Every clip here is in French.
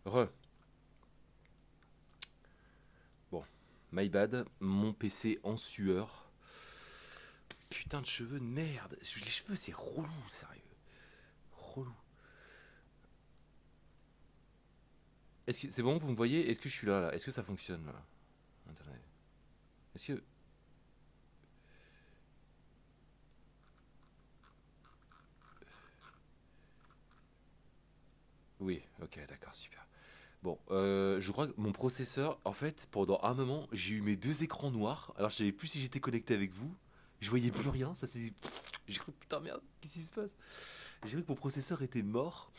Re. Bon, my bad. Mon PC en sueur. Putain de cheveux de merde. Les cheveux, c'est relou, sérieux. Relou. Est-ce que c'est bon, vous me voyez? Est-ce que je suis là, là? Est-ce que ça fonctionne, là? Attendez. Est-ce que... Oui, ok, d'accord, super. Bon, je crois que mon processeur, en fait, pendant un moment, j'ai eu mes deux écrans noirs. Alors, je savais plus si j'étais connecté avec vous. Je voyais plus rien. Ça c'est. J'ai cru, putain, merde, qu'est-ce qui se passe? J'ai cru que mon processeur était mort.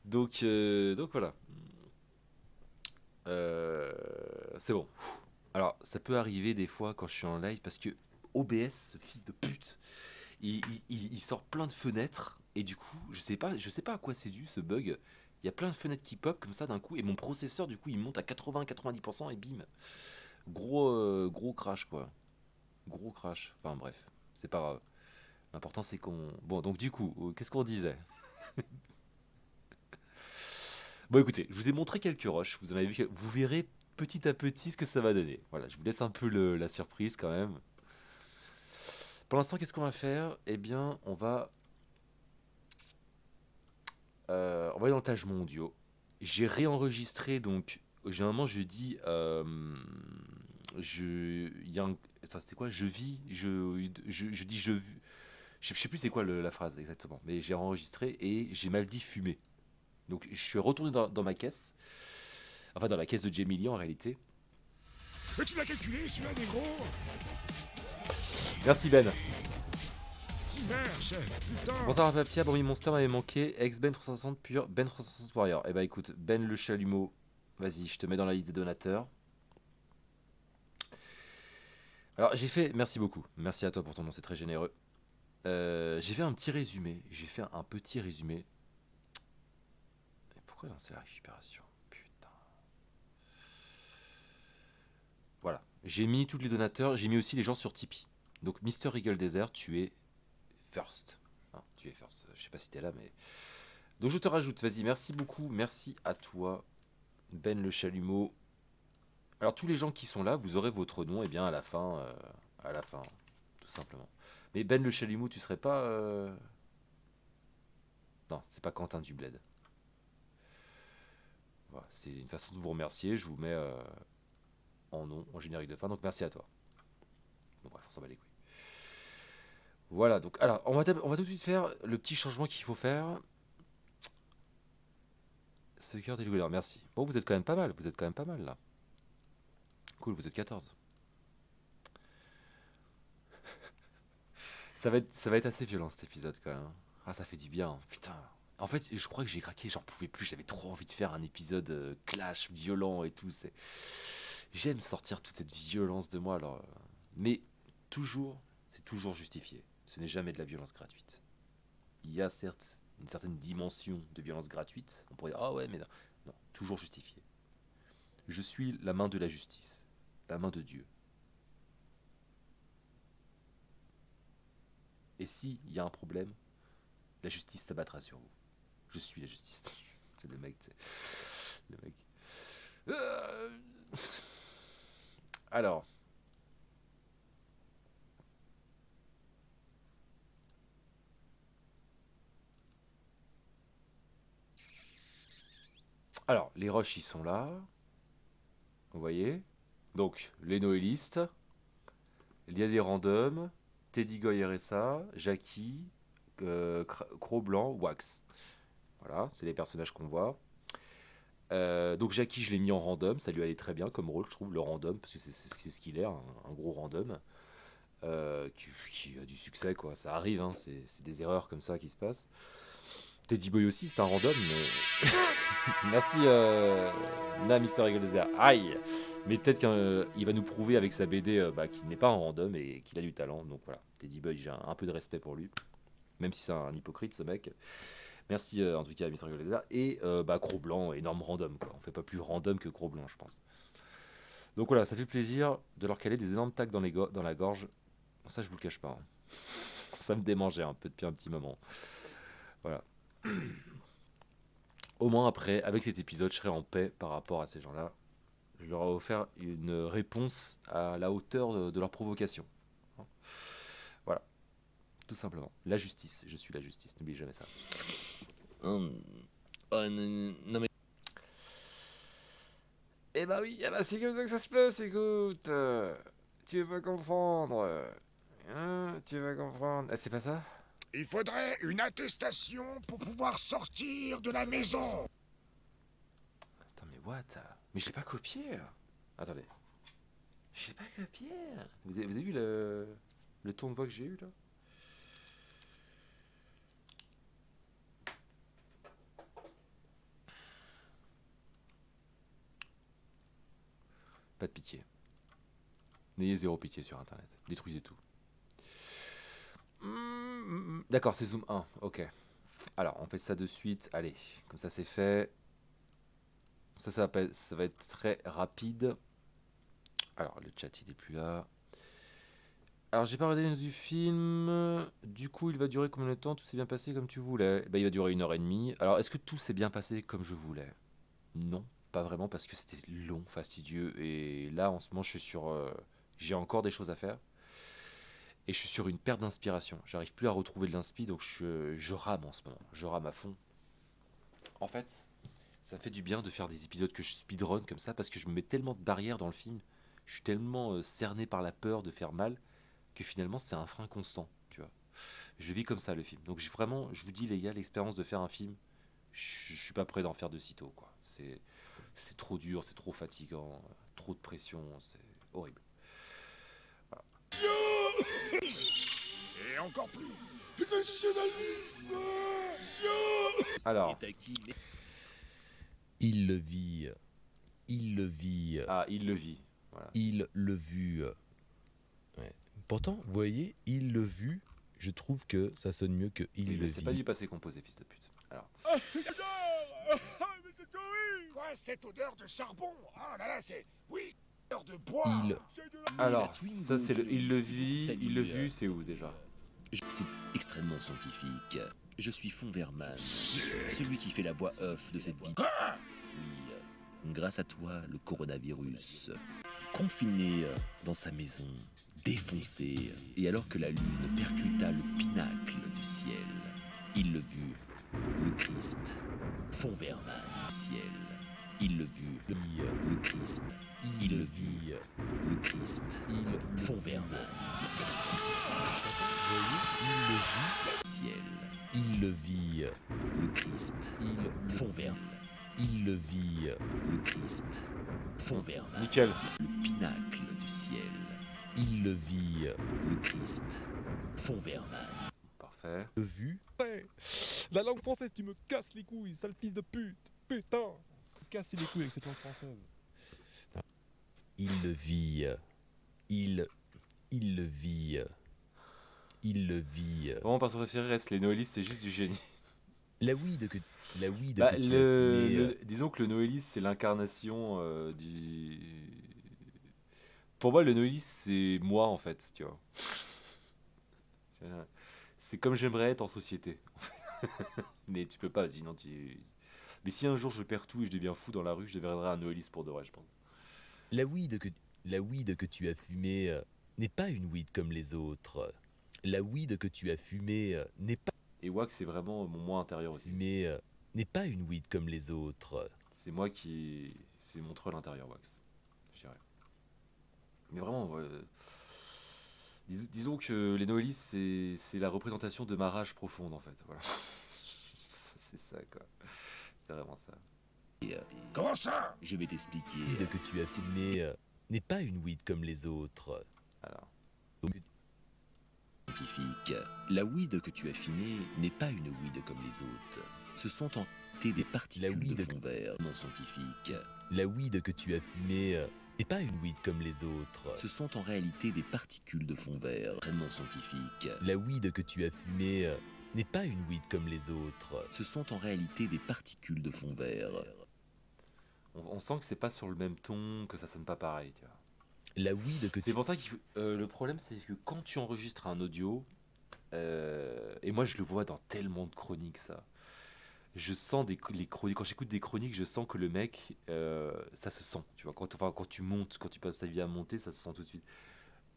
Donc voilà. C'est bon. Alors, ça peut arriver des fois quand je suis en live parce que OBS, ce fils de pute, il sort plein de fenêtres et du coup, je sais pas à quoi c'est dû ce bug. Il y a plein de fenêtres qui pop comme ça d'un coup et mon processeur du coup il monte à 80-90% et bim, gros crash quoi, gros crash. Enfin bref, c'est pas grave. L'important c'est qu'on. Bon donc du coup, qu'est-ce qu'on disait? Bon écoutez, je vous ai montré quelques rushs. Vous en avez vu, vous verrez petit à petit ce que ça va donner. Voilà, je vous laisse un peu la surprise quand même. Pour l'instant, qu'est-ce qu'on va faire? Eh bien, on va aller dans le Tâche-mon audio. J'ai réenregistré, donc, généralement, je dis, il y a attends, c'était quoi? Je vis, je dis je sais plus c'est quoi la phrase exactement, mais j'ai enregistré et j'ai mal dit fumer. Donc, je suis retourné dans ma caisse, enfin, dans la caisse de Jamie Lee en réalité. Mais tu l'as calculé, celui-là, des gros. Merci Ben. Si marche, putain. Bonsoir Papia, bon oui, Monster m'avait manqué, ex Ben 360 pur, Ben 360 Warrior. Eh bah écoute, Ben le chalumeau, vas-y, je te mets dans la liste des donateurs. Alors j'ai fait, merci beaucoup, merci à toi pour ton nom, c'est très généreux. J'ai fait un petit résumé, Mais pourquoi lancer la récupération? Putain. Voilà, j'ai mis tous les donateurs, j'ai mis aussi les gens sur Tipeee. Donc Mister Eagle Desert, tu es first. Hein, tu es first, je sais pas si t'es là, mais... Donc je te rajoute, vas-y, merci beaucoup, merci à toi, Ben le chalumeau. Alors tous les gens qui sont là, vous aurez votre nom, et bien à la fin, tout simplement. Mais Ben le chalumeau, tu serais pas... Non, c'est pas Quentin Dubled. Voilà, c'est une façon de vous remercier. Je vous mets en nom, en générique de fin. Donc merci à toi. Bon bref, on s'en bat les couilles. Voilà, donc alors on va tout de suite faire le petit changement qu'il faut faire. Ce cœur des Lugodors, merci. Bon, vous êtes quand même pas mal, là. Cool, vous êtes 14. Ça va être assez violent cet épisode quand même. Ah, ça fait du bien, putain. En fait, je crois que j'ai craqué, j'en pouvais plus, j'avais trop envie de faire un épisode clash, violent et tout. J'aime sortir toute cette violence de moi, alors. Mais toujours, c'est toujours justifié. Ce n'est jamais de la violence gratuite. Il y a certes une certaine dimension de violence gratuite. On pourrait dire, ah ouais, mais non. Non, toujours justifié. Je suis la main de la justice, la main de Dieu. Et s'il y a un problème, la justice s'abattra sur vous. Je suis la justice. C'est le mec, c'est le mec. Euh, Alors, les rushs ils sont là, vous voyez. Donc, les noélistes, il y a des randoms, Teddy Goy RSA, Jackie, Croc Blanc, Wax. Voilà, c'est les personnages qu'on voit. Donc Jackie, je l'ai mis en random, ça lui allait très bien comme rôle, je trouve, le random, parce que c'est ce qu'il est, un gros random, qui a du succès, quoi. Ça arrive, hein, c'est des erreurs comme ça qui se passent. Teddy Boy aussi, c'est un random, mais... Merci, Na Mister Eagle Desert. Aïe. Mais peut-être qu'il va nous prouver avec sa BD qu'il n'est pas un random et qu'il a du talent. Donc voilà, Teddy Boy, j'ai un peu de respect pour lui. Même si c'est un hypocrite, ce mec. Merci en tout cas à Mister Eagle Desert. Et Gros Blanc, énorme random, quoi. On fait pas plus random que Gros Blanc, je pense. Donc voilà, ça fait plaisir de leur caler des énormes tacs dans la gorge. Ça, je vous le cache pas, hein. Ça me démangeait un peu depuis un petit moment. Voilà. au moins après, avec cet épisode, je serai en paix par rapport à ces gens-là. Je leur ai offert une réponse à la hauteur de leur provocation. Voilà, tout simplement. La justice, je suis la justice, n'oublie jamais ça. Non mais Eh bah oui, c'est comme ça que ça se passe, écoute. Tu vas comprendre. Tu vas comprendre. Ah, c'est pas ça? Il faudrait une attestation pour pouvoir sortir de la maison. Attends, mais what? Mais je l'ai pas copié. Attendez. Je l'ai pas copié. Vous avez vu le ton de voix que j'ai eu là? Pas de pitié. N'ayez zéro pitié sur internet. Détruisez tout. D'accord, c'est Zoom 1. Ok. Alors, on fait ça de suite. Allez, comme ça c'est fait. Ça va être très rapide. Alors, le chat, il est plus là. Alors, j'ai pas regardé les news du film. Du coup, il va durer combien de temps? Tout s'est bien passé comme tu voulais? Bah, il va durer 1 h 30. Alors, est-ce que tout s'est bien passé comme je voulais? Non, pas vraiment, parce que c'était long, fastidieux. Et là, en ce moment, je suis sur... j'ai encore des choses à faire. Et je suis sur une perte d'inspiration. J'arrive plus à retrouver de l'inspi, donc je rame en ce moment. Je rame à fond. En fait, ça me fait du bien de faire des épisodes que je speedrun comme ça, parce que je me mets tellement de barrières dans le film. Je suis tellement cerné par la peur de faire mal, que finalement c'est un frein constant, tu vois. Je vis comme ça le film. Donc vraiment, je vous dis les gars, l'expérience de faire un film, je suis pas prêt d'en faire de sitôt, quoi. C'est trop dur, c'est trop fatigant, trop de pression, c'est horrible. Et encore plus. Nationalisme. Alors, il le vit. Il le vit. ah, il le vit. Voilà. Il le vu. Ouais. Pourtant, vous voyez, il le vu, je trouve que ça sonne mieux que il le C'est vit. pas du passé composé, fils de pute. Alors, Mais c'est horrible. Quoi, cette odeur de charbon? Ah là là, c'est... Oui, cette odeur de bois. Il. C'est de la... alors ça c'est le il le vit, il le vu, c'est où déjà? C'est extrêmement scientifique. Je suis Fonverman, celui qui fait la voix off de cette vidéo. Oui, grâce à toi, le coronavirus, confiné dans sa maison, défoncé, et alors que la lune percuta le pinacle du ciel, il le vit, le Christ, Fonverman, ciel. Il le vit, le Christ, il le vit, le Christ, Il. Fonverman, ciel. Il le vit. Le Christ, Il. Fonverman, Il le vit. le Christ, Fonverman, Nickel. le pinacle du ciel, Il le vit. le Christ, Fonverman, Parfait. Le vu. Ouais. La langue française, tu me casses les couilles, sale fils de pute. Putain. Tu casses les couilles avec cette langue française. Il le vit. Il le vit. Il le vit. Bon, mon perso préféré reste les Noélistes, c'est juste du génie. La weed que Bah, que tu as fumée, disons que le Noéliste, c'est l'incarnation du... Pour moi, le Noéliste, c'est moi, en fait, tu vois. C'est comme j'aimerais être en société. Mais tu peux pas, sinon tu... Mais si un jour je perds tout et je deviens fou dans la rue, je deviendrai un Noéliste pour de vrai, je pense. la weed que tu as fumée n'est pas une weed comme les autres. La weed que tu as fumée n'est pas Et Wax, c'est vraiment mon moi intérieur aussi. n'est pas une weed comme les autres. C'est moi qui... C'est mon troll intérieur, Wax. Je dirais. Mais vraiment, disons que les Noélistes, c'est la représentation de ma rage profonde, en fait. Voilà. C'est ça, quoi. C'est vraiment ça. Comment ça? je vais t'expliquer. La weed que tu as fumée n'est pas une weed comme les autres. Alors, Scientifique. La weed que tu as fumée n'est pas une weed comme les autres. Ce sont en réalité des particules weed de que- fond vert non scientifique. La weed que tu as fumée n'est pas une weed comme les autres. Ce sont en réalité des particules de fond vert non scientifiques. La weed que tu as fumée n'est pas une weed comme les autres. Ce sont en réalité des particules de fond vert. on sent que c'est pas sur le même ton, que ça sonne pas pareil, tu vois. La weed que C'est tu pour ça qu'il faut... le problème, c'est que quand tu enregistres un audio, et moi je le vois dans tellement de chroniques, ça, je sens les chroniques. Quand j'écoute des chroniques, je sens que le mec, ça se sent. Tu vois, quand tu montes, quand tu passes ta vie à monter, ça se sent tout de suite.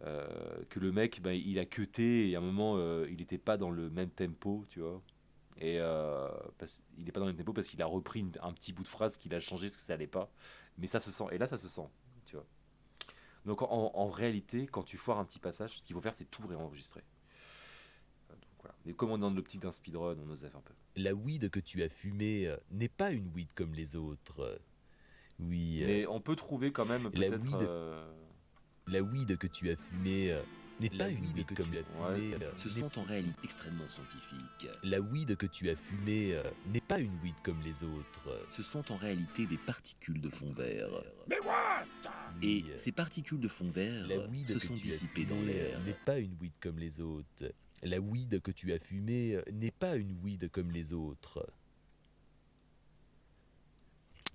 Que le mec, ben, il a cuté et à un moment, il n'était pas dans le même tempo, tu vois. Et il n'est pas dans le même tempo parce qu'il a repris un petit bout de phrase qu'il a changé parce que ça allait pas. Mais ça se sent. Et là, ça se sent, tu vois. Donc en réalité, quand tu foires un petit passage, ce qu'il faut faire, c'est tout réenregistrer. Donc, voilà. Mais comme on est dans l'optique d'un speedrun, on osait un peu. La weed que tu as fumée n'est pas une weed comme les autres. Oui, Mais on peut trouver quand même la peut-être. weed, la weed que tu as fumée n'est pas une weed comme tu as fumée. Ce sont en réalité extrêmement scientifiques. La weed que tu as fumée n'est pas une weed comme les autres. Ce sont en réalité des particules de fond vert. Mais what? Et Oui, ces particules de fond vert la weed se que sont tu as dissipées dans fumée l'air. n'est pas une weed comme les autres. La weed que tu as fumée n'est pas une weed comme les autres.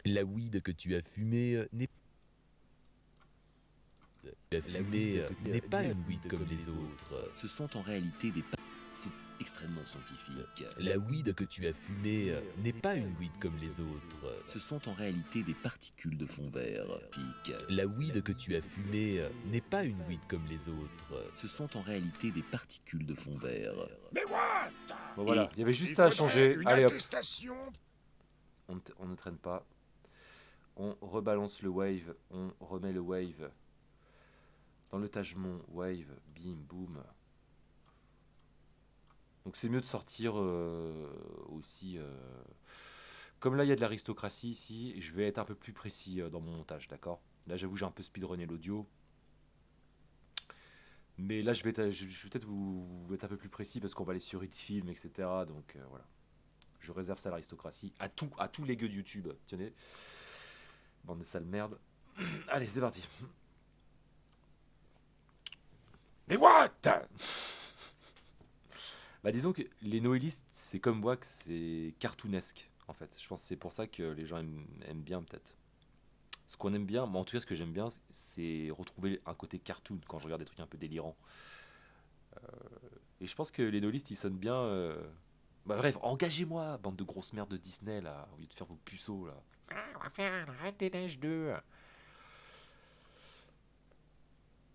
La weed que tu as fumée n'est pas une weed comme les autres. Ce sont en réalité des... C'est extrêmement scientifique. La weed que tu as fumée n'est pas une weed comme les autres. Ce sont en réalité des particules de fond vert. La weed que tu as fumée n'est pas une weed comme les autres. Ce sont en réalité des particules de fond vert. Mais what? Bon voilà, Et il y avait juste Il ça à faudrait changer. une Allez hop, attestation. on ne traîne pas. On rebalance le wave, on remet le wave dans le tâchement. Wave, bim, boum. Donc c'est mieux de sortir aussi. Comme là il y a de l'aristocratie ici, je vais être un peu plus précis dans mon montage, d'accord? Là j'avoue j'ai un peu speedrunné l'audio. Mais là je vais peut-être vous être un peu plus précis parce qu'on va aller sur Hitfilm, etc. Donc voilà. Je réserve ça à l'aristocratie. À tous les gueux de YouTube. Tenez. Bande de sales merde. Allez, c'est parti. Mais what? Bah disons que les noélistes, c'est comme moi que c'est cartoonesque en fait. Je pense que c'est pour ça que les gens aiment bien peut-être. Ce qu'on aime bien, moi en tout cas ce que j'aime bien, c'est retrouver un côté cartoon quand je regarde des trucs un peu délirants. Et je pense que les noélistes ils sonnent bien. Bah bref, engagez-moi, bande de grosses merdes de Disney là, au lieu de faire vos puceaux là. Ah, on va faire la Reine des Neiges 2.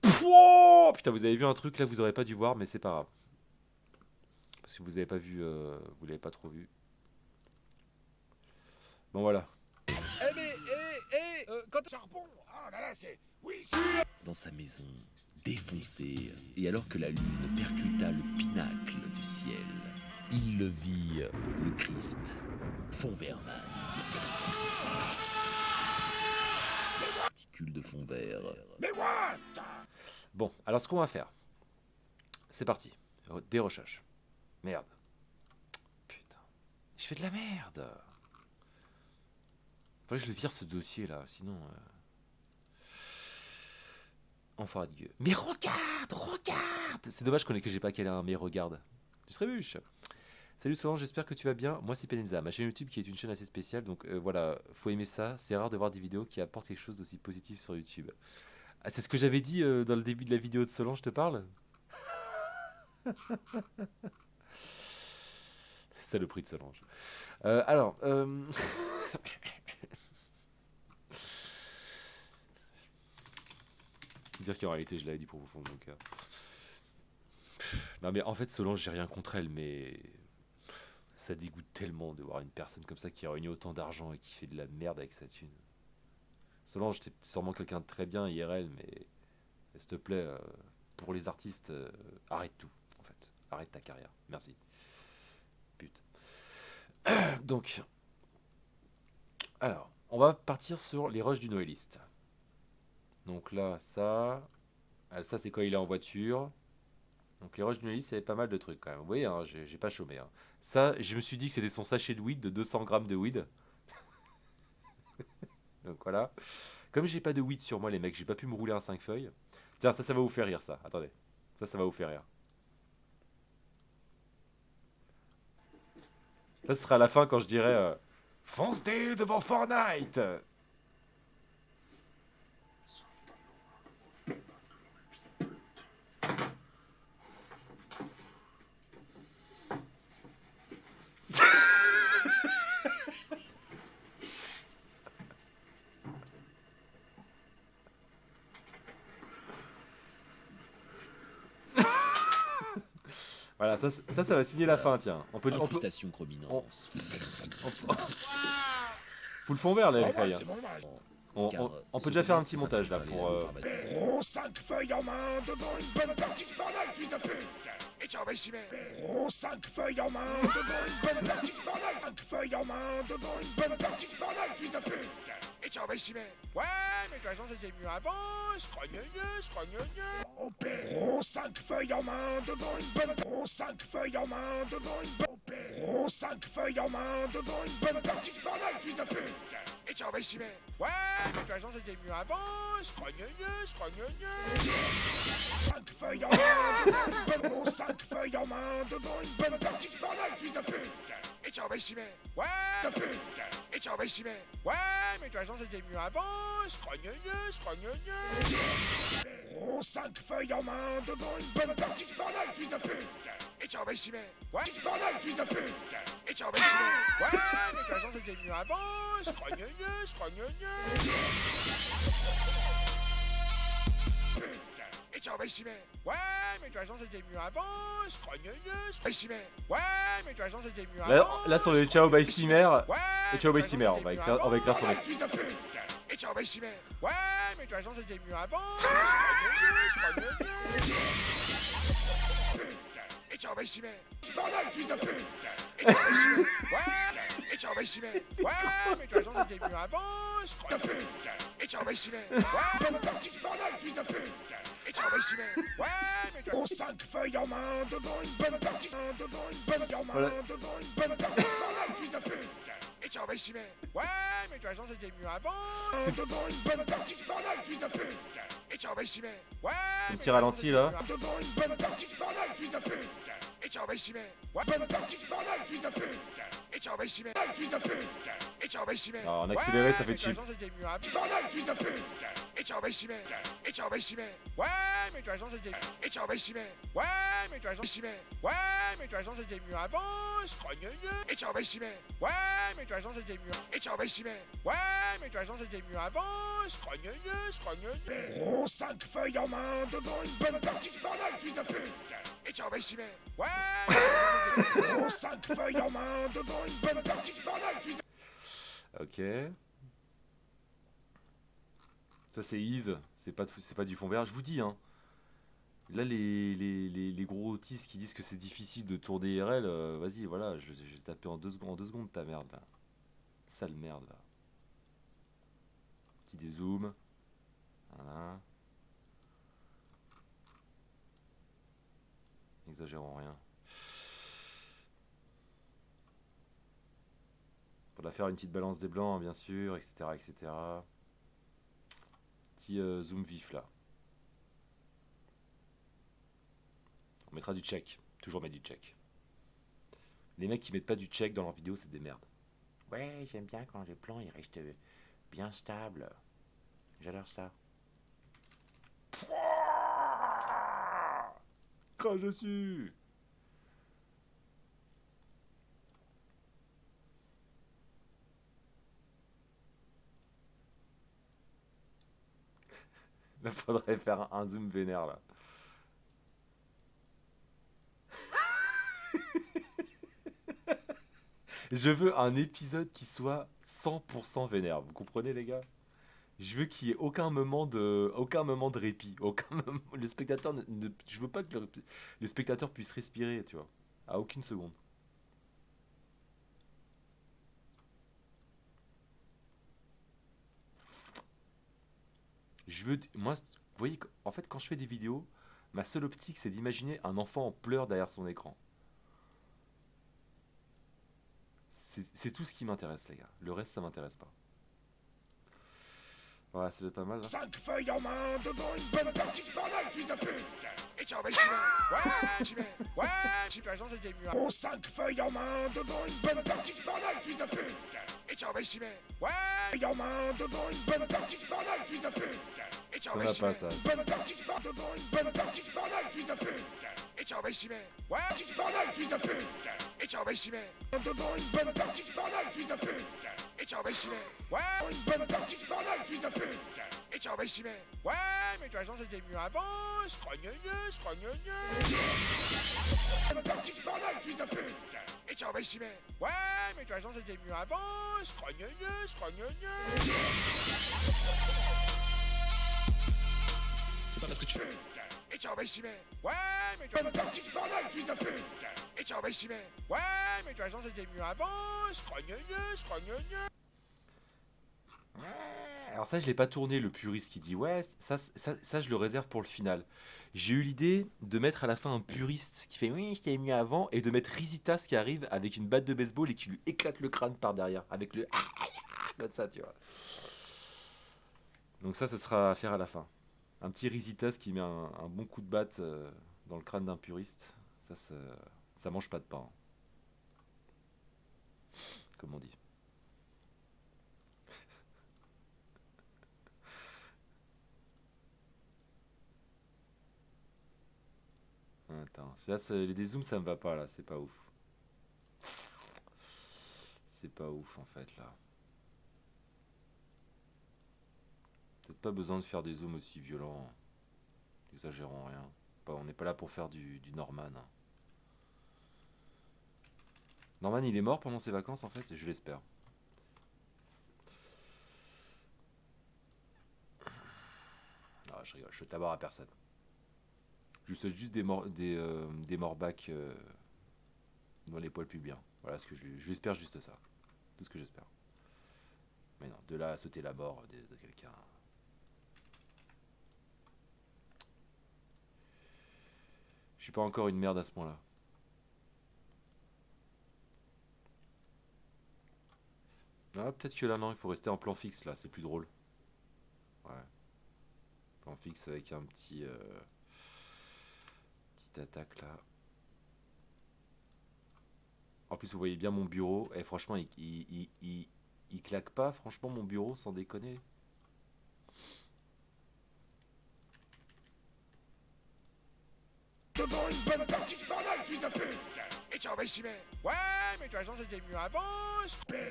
Pouah, putain, vous avez vu un truc là, vous aurez pas dû voir, mais c'est pas grave. Parce que vous avez pas vu, vous l'avez pas trop vu. Bon voilà. Quand charbon. Ah là là, c'est... Oui, c'est... Dans sa maison, défoncée, et alors que la lune percuta le pinacle du ciel, Il le vit. le Christ, Fonverman. Particules de fond vert. Mais what? Bon, alors ce qu'on va faire, c'est parti. Des recherches. Merde. Putain. Je fais de la merde. Faudrait que je le vire ce dossier là, sinon. Enfoiré de Dieu. Mais regarde. C'est dommage que j'ai pas calé un mais regarde. Je trébuche. Salut Solange, j'espère que tu vas bien. Moi c'est Penenza, ma chaîne YouTube qui est une chaîne assez spéciale, donc voilà, faut aimer ça. C'est rare de voir des vidéos qui apportent quelque chose d'aussi positif sur YouTube. Ah, c'est ce que j'avais dit dans le début de la vidéo de Solange, je te parle. C'est le prix de Solange. Alors, dire qu'en réalité je l'avais dit pour vous fondre mon cœur. Non mais en fait Solange, j'ai rien contre elle, mais ça dégoûte tellement de voir une personne comme ça qui réunit autant d'argent et qui fait de la merde avec sa thune. Solange, t'es sûrement quelqu'un de très bien IRL, mais s'il te plaît, pour les artistes, arrête tout, en fait. Arrête ta carrière. Merci. Pute. Donc, alors, on va partir sur les rushs du noéliste. Donc là, ça c'est quand il est en voiture. Donc les rushs du noéliste, il y avait pas mal de trucs quand même. Vous voyez, hein, j'ai pas chômé. Hein. Ça, je me suis dit que c'était son sachet de weed, de 200 grammes de weed. Donc voilà. Comme j'ai pas de weed sur moi, les mecs, j'ai pas pu me rouler un 5 feuilles. Tiens, ça va vous faire rire, ça. Attendez. Ça va vous faire rire. Ça, ce sera à la fin quand je dirai foncez devant Fortnite. Voilà, ça va signer la fin, tiens. On peut... Incrustation chrominance. Faut le fond vert, là, les Bon, bah, cailles. c'est bon, bah, On peut déjà faire un petit montage, là, pour... Gros 5 feuilles en main devant une bonne partie de bordel, fils de pute. Et ciao, Bessimé. Gros 5 feuilles en main devant une bonne partie de bordel. 5 feuilles en main devant une bonne partie de bordel, fils de pute. Et ciao, Bessimé. Ouais, mais de toute façon, c'était mieux avant. Je crois Au père. Gros 5 feuilles en main devant une bonne... Gros 5 feuilles en main devant une bonne... Gros 5 feuilles en main devant une bonne partie de bordel, fils de pute. Et ciao, Bessimé. Ouais, mais de toute façon, c'était mieux avant. Je crois 5 feuilles en main devant une bonne... Gros 5 feuilles en main devant une bonne partie de bordel, fils de pute. Et ciao, Bessimé. Ouais, de pute. Et ciao, Bessimé. Ouais, mais de toute façon, c'était mieux avant. Je crois Gros 5 feuilles en main devant une bonne partie de bordel, fils de pute. Et ciao, Bessimé. Ouais, bordel, fils de pute. Et ciao, Bessimé. Ouais, mais de toute façon, c'était mieux avant. Je crois Et ciao, Bessimé. Ouais, mais de toute façon, c'était mieux avant. Je crois Bessimé. Ouais, mais de toute façon, c'était mieux avant. Là, sur le Ciao by Simmer, Ouais, et Ciao by Simmer, on va écrire son nom. fils de pute. Et ciao, Bessimé. Ouais, mais de toute façon, c'était mieux avant. Et ciao, Bessimé. Bordel, fils de pute. Et ciao, Bessimé. Ouais, et ciao, Bessimé. Ouais, mais de toute façon, c'était mieux avant. Je crois de pute. Et ciao, Bessimé. Ouais, bonne partie de bordel, fils de pute. Et ciao, Bessimé. Ouais, mais de toute façon, 5 feuilles en main devant une bonne partie. Devant une bonne en main devant une bonne partie de bordel, fils de pute. Et ciao, Bessimé. Ouais, mais de toute façon, c'était mieux avant. Devant une bonne partie de bordel, fils de pute. Et ciao, Bessimé. Ouais, Petit ralenti, là. devant une bonne partie de bordel, fils de pute. Et ciao, Bessimé. Ouais, bonne partie de bordel, fils de pute. Et ciao, Bessimé. Fils de pute. Et ciao, Bessimé. Alors, en accéléré, ça fait cheap. Bordel, fils de pute. Et ciao, Bessimé. Et ciao, Bessimé. Ouais, mais de toute façon, c'était... Et ciao, Bessimé. Ouais, mais de toute façon, Bessimé. Ouais, mais de toute façon, c'était mieux avant. Je crois Et ciao, Bessimé. Ouais, mais de toute façon, c'était mieux. Et ciao, Bessimé. Ouais, mais de toute façon, c'était mieux avant. Je crois Gros 5 feuilles en main devant une bonne partie de bordel, fils de pute. Et ciao, Bessimé. Ouais, gros 5 feuilles en main devant une bonne partie de bordel, fils de... Ok. Ça, c'est ease. C'est pas du fond vert. Je vous dis, hein. Là, les gros autistes qui disent que c'est difficile de tourner IRL, vas-y, voilà, je vais taper en 2 secondes ta merde, là. Sale merde, là. Petit dézoom. Voilà. N'exagérons rien. Pour la faire une petite balance des blancs, bien sûr, etc. etc. Petit zoom vif, là. On mettra du check. Toujours mettre du check. Les mecs qui mettent pas du check dans leurs vidéos, c'est des merdes. Ouais, j'aime bien quand les plans ils restent bien stables. J'adore ça. Crache dessus. Là, faudrait faire un zoom vénère, là. Je veux un épisode qui soit 100% vénère. Vous comprenez, les gars? Je veux qu'il y ait aucun moment de répit. Le spectateur je veux pas que le spectateur puisse respirer, tu vois. À aucune seconde. Moi, vous voyez, en fait, quand je fais des vidéos, ma seule optique, c'est d'imaginer un enfant en pleurs derrière son écran. C'est tout ce qui m'intéresse, les gars. Le reste, ça m'intéresse pas. Voilà, c'est pas mal, là. 5 feuilles en main devant une bonne partie de bordel, fils de pute. Et ciao, Bessimé. Ouais, de toute façon, c'était mieux. Gros 5 feuilles en main devant une bonne partie de bordel, fils de pute. Et ciao, Bessimé. Ouais, feuilles en main devant une bonne partie de bordel, fils de pute. Et ciao, Bessimé. Ça. Bonne partie de bordel devant une bonne partie de bordel, fils de pute. Et ciao, Bessimé. Ouais, partie de bordel, fils de pute. Et ciao, Bessimé. Devant une bonne partie de bordel, fils de pute. Et ciao, Bessimé. Ouais, une bonne partie de bordel, fils de pute. Et ciao, Bessimé. Ouais, mais de toute façon, c'était mieux avant. Je crois ciao, bah ici, mais. Ouais, mais de toute façon, c'était mieux avant. Scrogneux, scrogneux. C'est pas parce que tu... Et ciao, bah ici, mais. Ouais, mais bonne partie de Fortnite, fils de pute. Et ciao, bah ici, mais. Ouais, mais de toute façon, c'était mieux avant. Scrogneux, scrogneux. Alors ça, je l'ai pas tourné, le puriste qui dit ouais, ça, je le réserve pour le final. J'ai eu l'idée de mettre à la fin un puriste qui fait oui, je t'avais mieux avant, et de mettre Rizitas qui arrive avec une batte de baseball et qui lui éclate le crâne par derrière, avec le comme ça, tu vois. Donc ça sera à faire à la fin. Un petit Rizitas qui met un bon coup de batte dans le crâne d'un puriste, ça mange pas de pain. Comme on dit. Attends, là, les dézooms ça me va pas là, c'est pas ouf. C'est pas ouf en fait là. Peut-être pas besoin de faire des zooms aussi violents. Exagérons rien. On n'est pas là pour faire du Norman. Norman il est mort pendant ses vacances en fait, je l'espère. Ah, je rigole, je fais tabac à personne. Je souhaite juste des morbacs dans les poils pubiens. Voilà ce que je l'espère, juste ça. Tout ce que j'espère. Mais non, de là à sauter la mort de quelqu'un. Je suis pas encore une merde à ce point-là. Ah, peut-être que là, non, il faut rester en plan fixe, là, c'est plus drôle. Ouais. Plan fixe avec un petit... petite attaque, là. En plus, vous voyez bien mon bureau. Et franchement, il claque pas, franchement, mon bureau, sans déconner. Devant une bonne partie de Fortnite, fils de pute. Et ciao, bah ici, mais. Ouais, mais de toute façon, c'était mieux avant.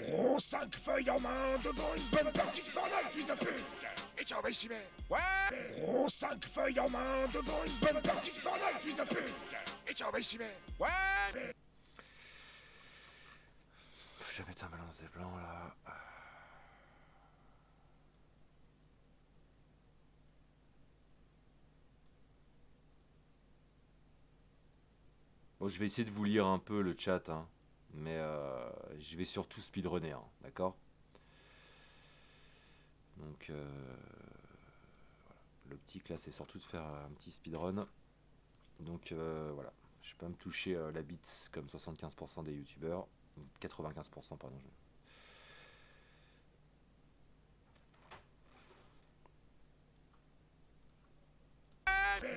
Gros 5 feuilles en main devant une bonne partie de Fortnite, fils de pute. Et ciao, bah ici, mais. Ouais, gros 5 feuilles en main devant une bonne partie de Fortnite, fils de pute. Et ciao, bah ici, mais. Ouais. Je vais mettre un balance des blancs là. Bon, je vais essayer de vous lire un peu le chat, hein, mais je vais surtout speedrunner, hein, d'accord? Donc, voilà. L'optique là, c'est surtout de faire un petit speedrun. Donc, voilà. Je vais pas me toucher la bite comme 75% des youtubeurs. 95%, pardon.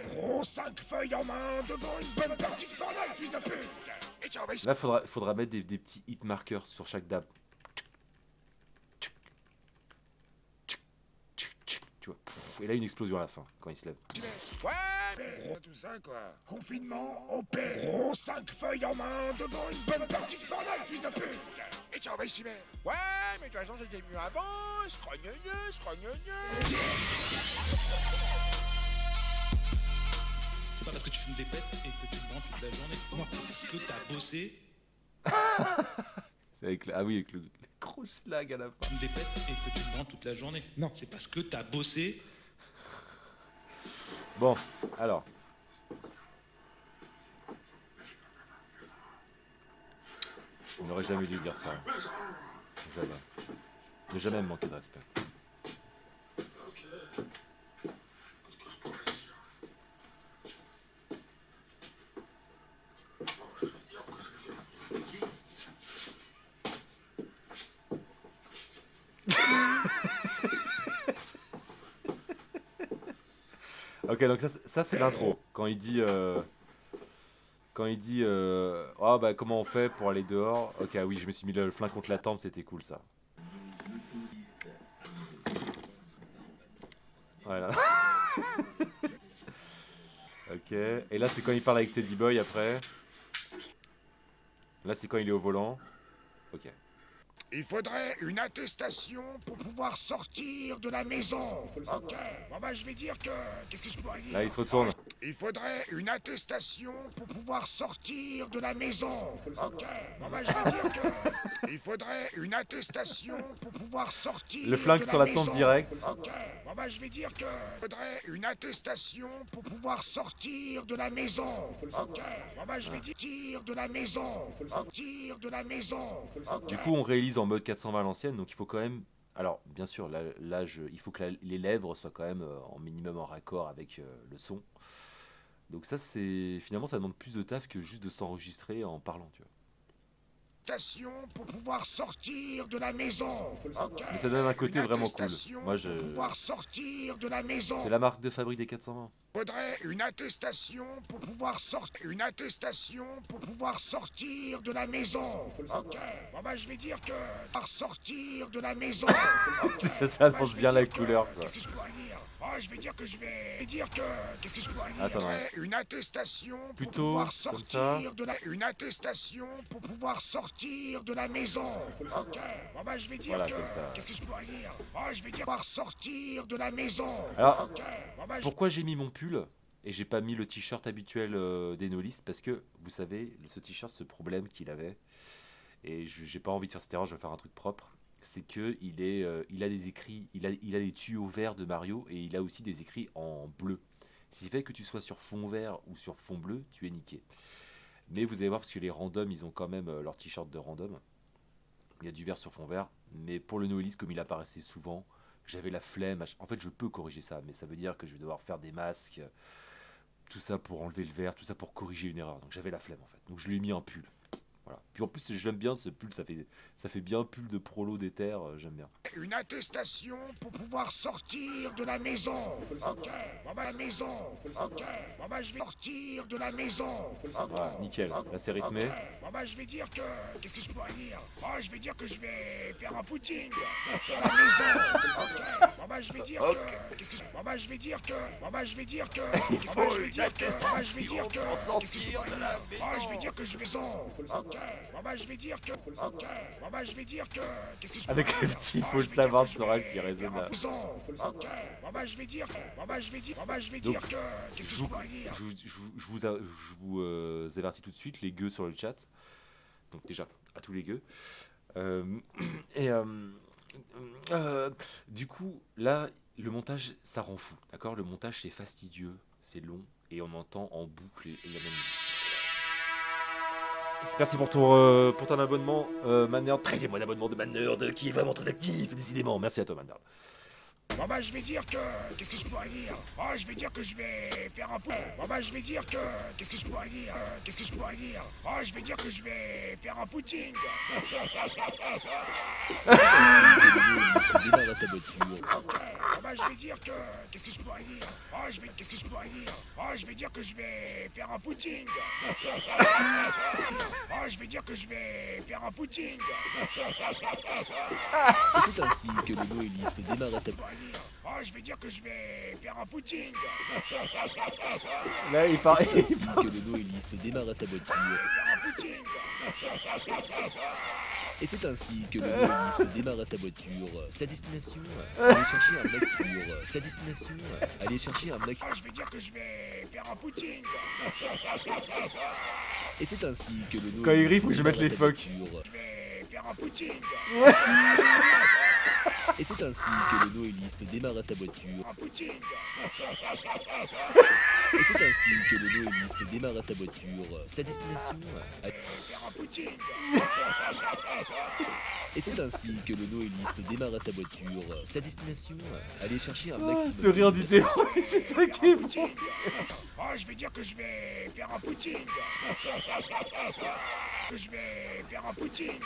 Gros 5 feuilles en main devant une bonne partie de Fortnite, fils de pute. Et ciao, bah ici. Là, faudra mettre des petits hit markers sur chaque dab. Tu vois. Et là, une explosion à la fin, quand il se lève. Ouais, gros tout ça, quoi. Confinement, OP. Gros 5 feuilles en main devant une bonne partie de Fortnite, fils de pute. Et ciao, bah ici, mais. Ouais, mais de toute façon, c'était mieux avant. Scrogneux, scrogneux. C'est pas parce que tu fumes des pètes et que tu te branles toute la journée. Non, c'est parce que t'as bossé, C'est avec avec le gros schlag à la fin. tu fumes des pètes et que tu te branles toute la journée. Non, c'est parce que t'as bossé. Bon, alors. On n'aurait jamais dû dire ça. Jamais. Ne jamais me manquer de respect. Ok, donc ça c'est l'intro. Quand il dit ah bah comment on fait pour aller dehors. Ok, oui, je me suis mis le flingue contre la tempe, c'était cool ça. Voilà. Ok, et là c'est quand il parle avec Teddy Boy après. Là c'est quand il est au volant. Ok. Il faudrait une attestation pour pouvoir sortir de la maison. Ok. Bon bah je vais dire que... Qu'est-ce que je pourrais dire? Là il se retourne. Il faudrait une attestation pour pouvoir sortir de la maison. Ok. Bon bah je vais dire que... Il faudrait une attestation pour pouvoir sortir Le flingue de sur la maison. tempe direct. Ok. Bon bah je vais dire que... Il faudrait une attestation pour pouvoir sortir de la maison. Ok. Bon bah je vais dire de la maison. Sortir de la maison. Ok. Du coup, on réalise en mode 420 à l'ancienne, donc il faut quand même... Alors, bien sûr, il faut que les lèvres soient quand même en minimum en raccord avec le son. Donc ça, finalement, ça demande plus de taf que juste de s'enregistrer en parlant, tu vois. Attestation pour pouvoir sortir de la maison. Ok. Mais ça donne un côté Une vraiment cool. attestation Moi, pour pouvoir sortir de la maison. c'est la marque de fabrique des 420. Faudrait une attestation pour pouvoir sortir. Une attestation pour pouvoir sortir de la maison. Ok. Bon bah je vais dire que par sortir de la maison. Déjà, ça annonce bien la couleur, quoi. Qu'est-ce que je pourrais dire? Oh, je vais dire que je vais dire que... Qu'est-ce que je pourrais dire? Attends, Faudrait une attestation pour Plutôt pouvoir comme sortir de la... Une attestation pour pouvoir sortir de la maison. Ok. Bon bah je vais dire Voilà, que... comme ça. Qu'est-ce que je pourrais dire? Oh, je vais dire pouvoir sortir de la maison. Alors, Ok. Bon bah je... pourquoi j'ai mis mon pull et j'ai pas mis le t-shirt habituel des Nolistes? Parce que, vous savez, ce t-shirt, ce problème qu'il avait, et j'ai pas envie de faire cette erreur, je vais faire un truc propre, c'est que il a des écrits, il a les tuyaux verts de Mario, et il a aussi des écrits en bleu. Ce qui fait que tu sois sur fond vert ou sur fond bleu, tu es niqué. Mais vous allez voir, parce que les randoms, ils ont quand même leur t-shirt de random. Il y a du vert sur fond vert, mais pour le Noelist, comme il apparaissait souvent, j'avais la flemme. En fait, je peux corriger ça, mais ça veut dire que je vais devoir faire des masques, tout ça pour enlever le vert, tout ça pour corriger une erreur. Donc j'avais la flemme en fait. Donc je lui ai mis un pull. Voilà. Puis en plus, j'aime bien ce pull, ça fait bien pull de prolo d'éther, j'aime bien. Une attestation pour pouvoir sortir de la maison. Ok. Bon bah la maison. Ok. Bon bah je vais sortir de la maison. Voilà, nickel. Là, c'est rythmé. Ok. Bon bah je vais dire que... Qu'est-ce que je pourrais dire? Oh, je vais dire que je vais faire un footing à la maison. Ok. Bon bah je vais dire que... Qu'est-ce que je... Bon bah je vais dire que... Bon bah je vais dire que... Bon bah je vais dire que... Bon bah je vais dire que... Qu'est-ce que je pourrais dire? Oh, je vais dire que je vais son. Ok. Bon bah je vais dire que... Ok. Bon bah je vais dire que... Qu'est-ce que je pourrais Avec le dire? petit Oh, faux je vais dire savant que je Soral vais qui résonne. faire un son. Ok. Bon bah je vais dire... Bon bah je vais dire... Bon bah je vais dire que... Qu'est-ce que je pourrais dire? Je vous avertis tout de suite, les gueux sur le chat. Donc déjà, à tous les gueux. Et du coup, là, le montage, ça rend fou. D'accord? Le montage, c'est fastidieux, c'est long, et on entend en boucle la même musique. Merci pour ton abonnement, Mannerd. 13e mois d'abonnement de Mannerd, qui est vraiment très actif, décidément. Merci à toi, Mannerd. Bon bah je vais dire que... Qu'est-ce que je pourrais dire? Oh, je vais dire que je vais faire un... Bon bah je vais dire que... Qu'est-ce que je pourrais dire? Qu'est-ce que je pourrais dire? Oh, je vais dire que je vais faire un footing. Démarre à sa voiture. Ok. Bon bah je vais dire que... Qu'est-ce que je pourrais dire? Oh, je vais... Qu'est-ce que je pourrais dire? Oh, je vais dire que je vais faire un footing. Oh, je vais dire que je vais faire un footing. Et c'est ainsi que le Noéliste démarre à sa voiture. Oh, je vais dire que je vais faire un footing. Là, il parle. C'est ainsi que le Noéliste démarre à sa voiture. Faire un footing. Et c'est ainsi que le Noéliste démarre à sa voiture. Sa destination, aller chercher un lecture. Sa destination, aller chercher un max. Oh, je vais dire que je vais faire un footing. Et c'est ainsi que le Noéliste Quand il rit, faut que je mette les démarre à phoques. sa voiture. Je vais faire un footing. Et c'est ainsi que le Noéliste démarre à sa voiture. Un footing. Et c'est ainsi que le Noéliste démarre à sa voiture. Sa destination, Faire un footing. et c'est ainsi que le Noéliste démarre à sa voiture. Sa destination, aller chercher un Ce maximum. rire d'idée, c'est ça qui est bon. Footing. Oh, je vais dire que je vais faire un footing. Que je vais faire un footing. Et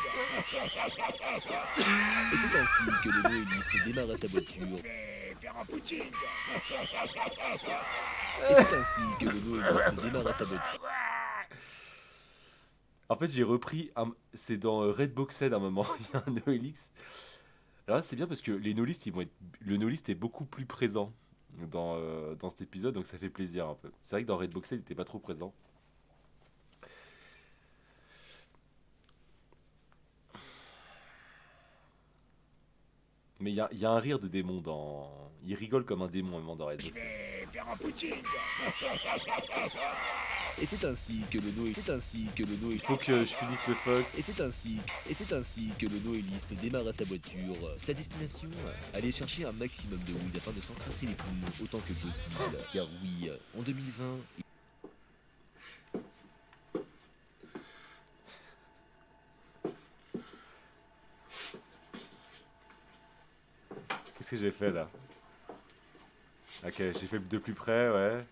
c'est ainsi que le Noéliste démarre à sa voiture. Je vais faire un footing. Et c'est ainsi que le Noéliste démarre à sa voiture. En fait, j'ai repris. C'est dans Red Boxed à un moment. Il y a un Noelix. Alors là, c'est bien parce que les Noelistes, le Noelist est beaucoup plus présent dans cet épisode, donc ça fait plaisir un peu. C'est vrai que dans Red Boxed, il n'était pas trop présent. Mais il y a un rire de démon dans. Il rigole comme un démon à un moment dans Red Je Boxed. vais faire un footing. Et c'est ainsi que le Noé... Il faut que je finisse le fuck. Et c'est ainsi que le noéliste démarre à sa voiture. Sa destination, aller chercher un maximum de weed afin de s'encrasser les poumons autant que possible. Car oui, en 2020... Qu'est-ce que j'ai fait là? Ok, j'ai fait de plus près, ouais.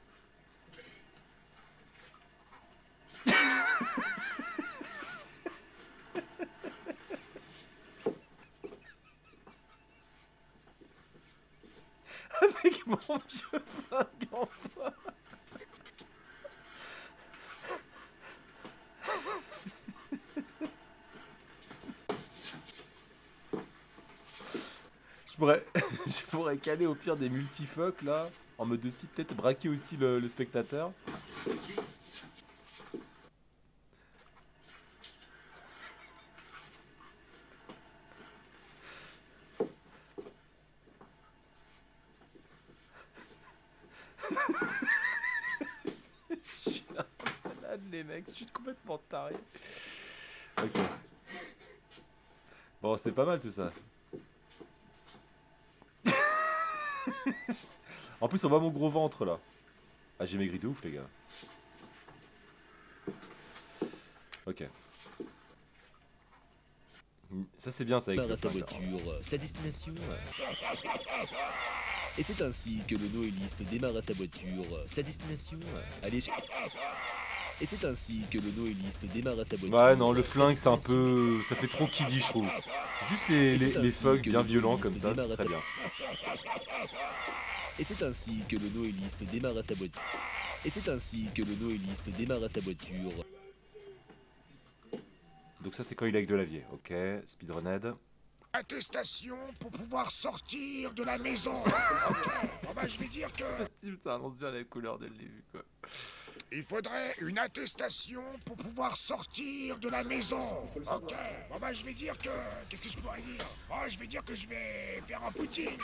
Avec mon vieux flingue en bois. Je pourrais caler au pire des multifuck là, en mode de speed, peut-être braquer aussi le spectateur. Je suis un malade les mecs, je suis complètement taré. Ok. Bon, c'est pas mal tout ça. En plus, on voit mon gros ventre là. Ah, j'ai maigri de ouf, les gars. Ok. Ça, c'est bien, ça. Avec à le sa flingue, voiture, sa destination. Et c'est ainsi que le noéliste démarre à sa voiture. Sa destination, aller... Et c'est ainsi que le noéliste démarre à sa voiture. Ouais, non, le Sa flingue, c'est un destination. peu... Ça fait trop kiddie, je trouve. Juste Et c'est les ainsi fucks que bien le violents noéliste comme ça, démarre c'est à très sa- bien. Et c'est ainsi que le noéliste démarre à sa voiture. Et c'est ainsi que le noéliste démarre à sa voiture. Donc ça, c'est quand il est avec de l'avier. Ok, speedrunhead. Attestation pour pouvoir sortir de la maison. Ok, bon bah je vais dire que... Ça annonce bien la couleur dès le début, quoi. Il faudrait une attestation pour pouvoir sortir de la maison. Ok, bon bah je vais dire que... Qu'est-ce que je pourrais dire? Oh, je vais dire que je vais faire un footing.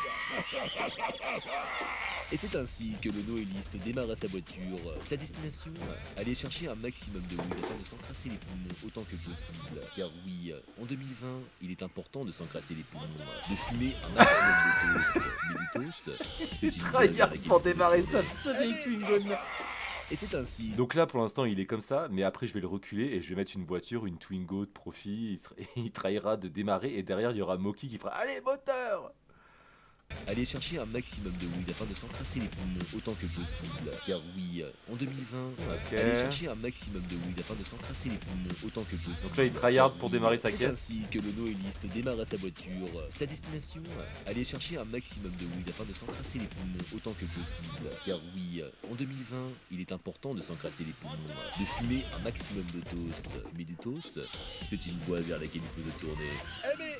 Et c'est ainsi que le noéliste démarre à sa voiture. Sa destination, aller chercher un maximum de weed afin de s'encrasser les poumons autant que possible. Car oui, en 2020, il est important de s'encrasser les poumons, de fumer un maximum de toast. Mais du toast, c'est une boîte avec pour laquelle démarrer il faut sa vieille Twingo là. Et c'est ainsi Donc là, pour l'instant, il est comme ça, mais après, je vais le reculer et je vais mettre une voiture, une Twingo de profit. Il trahira de démarrer et derrière, il y aura Moki qui fera « Allez, moteur !» aller chercher un maximum de weed afin de s'encrasser les poumons autant que possible. Car oui, en 2020, Ok. aller chercher un maximum de weed afin de s'encrasser les poumons autant que possible. Donc là, il tryhard Car pour oui, démarrer sa c'est caisse. ainsi que le noéliste démarre à sa voiture. Sa destination, aller chercher un maximum de weed afin de s'encrasser les poumons autant que possible. Car oui, en 2020, il est important de s'encrasser les poumons, de fumer un maximum de toast. Fumer du toast, c'est une voie vers laquelle il faut se tourner. Eh mais,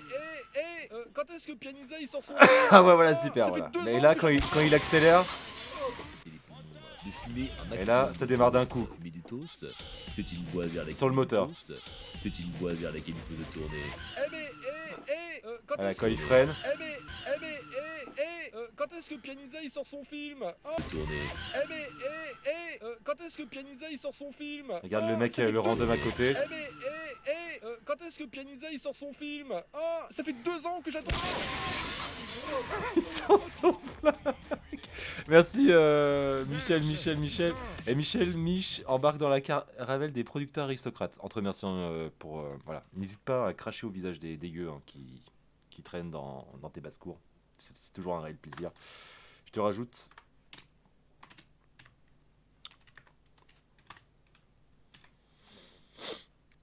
quand est-ce que Pianizza il sort son... Ah ouais, voilà, super, Ça fait voilà. 2 Mais ans là, que quand il accélère, Et les poumons, de fumer un maximum Et là, ça démarre d'un de coup. Fumer du toast, c'est une voie vers laquelle Sur le moteur. C'est une voie vers laquelle il faut se tourner. Eh mais, quand voilà, est-ce quand que... il freine, quand est-ce que Pianizza il sort son film? Hein? Tourner. Eh mais, quand est-ce que Pianizza il sort son film? regarde le Ah, mec, ça fait le random à côté. Eh mais, quand est-ce que Pianizza il sort son film? Ah, ça fait 2 ans que j'attends. Il s'en sort plein. Merci Michel. Et Michel Mich embarque dans la caravelle des producteurs aristocrates. Entre remerciant pour... voilà. N'hésite pas à cracher au visage des gueux hein, qui traînent dans tes basses-cours. C'est toujours un réel plaisir. Je te rajoute...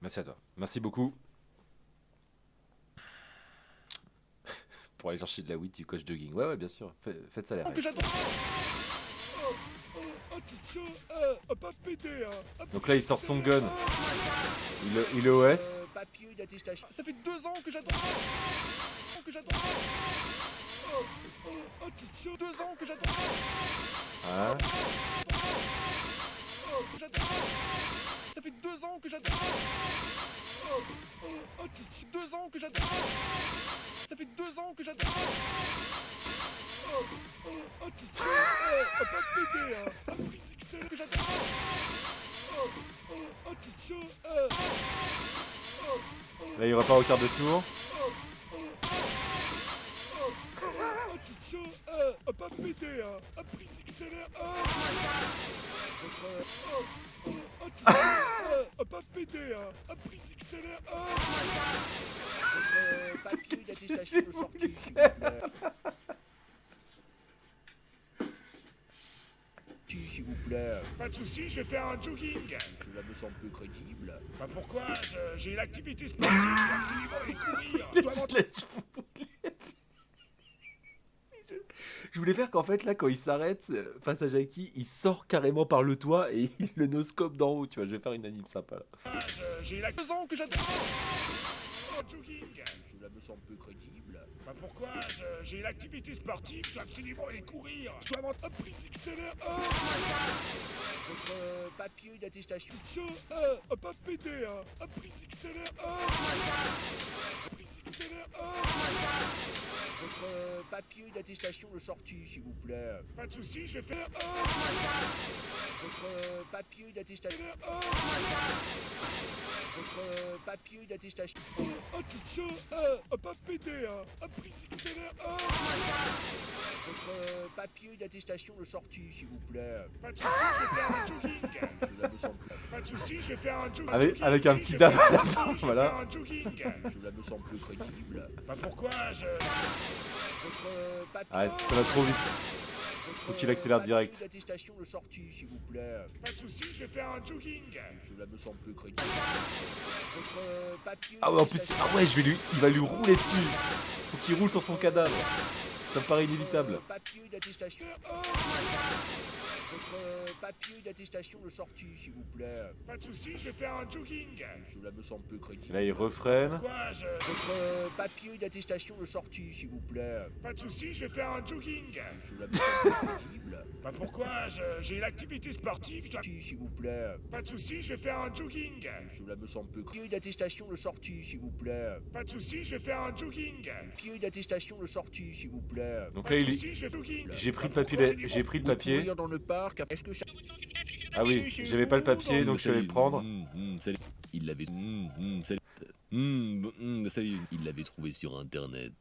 Merci à toi. Merci beaucoup. Pour aller chercher de la weed, tu coach jogging. Ouais, bien sûr. Faites ça les Que règles. j'attends. Attention, pas péter, hein. Donc là, il sort son gun. Il est OS. Papier d'attestation. Ça fait 2 ans que j'attends. Attention, 2 ans que j'attends. Voilà. Ça fait 2 ans que j'attends. 2 ans que j'adore. Ça fait 2 ans que j'adore. Attention, pas pédé, hein. Prise XL que j'adore. Attention, Là, il repart au quart de tour. attention, pas pédé, hein. Prise XL, attention, pas pédé, hein. Prise XL, papier d'attestation de sortie, s'il vous plaît. S'il vous plaît. Pas de soucis, je vais faire un jogging. Cela me semble peu crédible. Bah pourquoi? J'ai l'activité sportive, je dois absolument aller courir. Je dois m'entraîner. Je voulais faire qu'en fait, là, quand il s'arrête face à Jackie, il sort carrément par le toit et il le noscope d'en haut. Tu vois, je vais faire une anime sympa là. J'ai la 2 ans que j'adore. un jogging. Cela me semble peu crédible. Bah pourquoi? J'ai l'activité sportive, je dois absolument aller courir. Je dois m'entraîner. Prise XL, Votre papier d'attestation. attention, pas pédé, hein. Prise XL, prise XL, Votre papier d'attestation de sortie, s'il vous plaît. Pas de soucis, je vais faire Votre papier d'attestation. Votre papier d'attestation. attention, pas pédé, hein. Prise XL, Votre papier d'attestation de sortie, s'il vous plaît. Pas de soucis, je vais faire un jogging. Cela me semble. Pas de soucis, je vais faire un jogging. Avec un petit dab à la fin, Je vais voilà. faire un jogging. Cela me semble peu crédible. Bah pourquoi? Votre papier. Ah, ça va trop vite. Faut qu'il accélère direct. Papier d'attestation de sortie, s'il vous plaît. Pas de soucis, je vais faire un jogging. Cela me semble peu crédible. Votre papier. Ah ouais, en plus, ah ouais, il va lui rouler dessus. Faut qu'il roule sur son cadavre. Ça me paraît inévitable. Papier d'attestation. Votre papier d'attestation de sortie, s'il vous plaît. Pas de soucis, je vais faire un jogging. Cela me semble peu crédible. Là, il refreine. Pourquoi? Votre papier d'attestation de sortie, s'il vous plaît. Pas de soucis, je vais faire un jogging. Cela me semble peu crédible. Bah pourquoi? J'ai l'activité sportive, je dois... S'il vous plaît. Pas de soucis, je vais faire un jogging. Cela me semble peu crédible. Papier d'attestation de sortie, s'il vous plaît. Pas de soucis, je vais faire un jogging. Papier d'attestation de sortie, s'il vous plaît. Donc Pas là, de soucis, je vais jogging. j'ai pris le papier. J'ai pris le papier. Courir dans le parc. Est-ce que ça... Ah oui, j'avais pas le papier, donc je suis allé le prendre. Il l'avait. Il l'avait trouvé sur internet.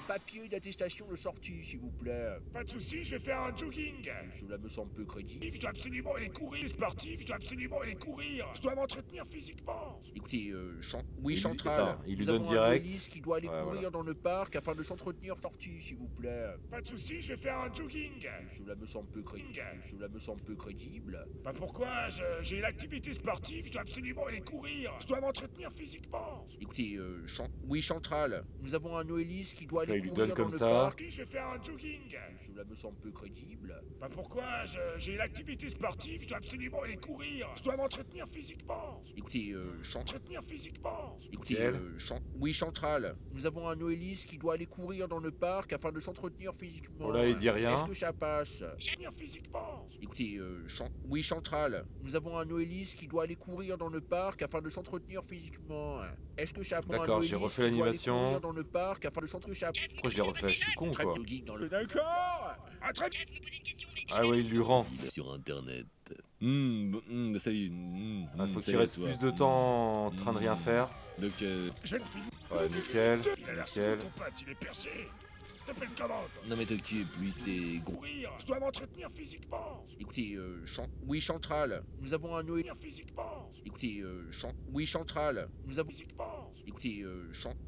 Papier d'attestation de sortie, s'il vous plaît. Pas de soucis, je vais faire un jogging. Cela me semble peu crédible. Je dois absolument aller courir. Sportif, je dois absolument aller courir. Je dois m'entretenir physiquement. Écoutez, oui, Il- Central. attends, il lui Nous donne avons un direct. noveliste qui doit aller Ouais, courir voilà. dans le parc afin de s'entretenir sortie, s'il vous plaît. Pas de soucis, je vais faire un jogging. Cela me semble peu crédible. Cela me semble peu crédible. Bah pourquoi? J'ai l'activité sportive, je dois absolument aller courir. Je dois m'entretenir physiquement. Écoutez, oui, Central. Nous avons un noveliste qui doit Là, aller il lui courir donne dans comme le ça. parc. Je vais faire un jogging. Cela me semble peu crédible. Bah pourquoi? J'ai l'activité sportive, je dois absolument aller courir. Je dois m'entretenir physiquement. Écoutez, M'entretenir physiquement. Écoutez, Quel oui, Central. Nous avons un noveliste qui doit aller courir dans le parc afin de s'entretenir physiquement. Oh là, il dit rien. Est-ce que ça passe? M'entretenir physiquement. Écoutez, oui, Central. Nous avons un noveliste qui doit aller courir dans le parc afin de s'entretenir physiquement. Est-ce que ça passe? D'accord, j'ai refait l'animation. Courir dans le parc afin de s'entretenir. Pourquoi je l'ai refait? Je suis con, Très quoi. bien, geek dans le D'accord. Ah très bien. Ah ouais, il lui rend. sur internet. Faut qu'il reste plus de temps en train de rien faire. Donc, Je ne finis. Ouais, nickel, Il a l'air nickel. ton pote, il est perché. T'appelles comment toi? non mais t'occupe, lui c'est gros. Courir. Je dois m'entretenir physiquement. Écoutez, oui, Central. Nous avons un noveliste. M'entretenir physiquement. Écoutez, oui, Central. Nous avons. Physiquement. Écoutez,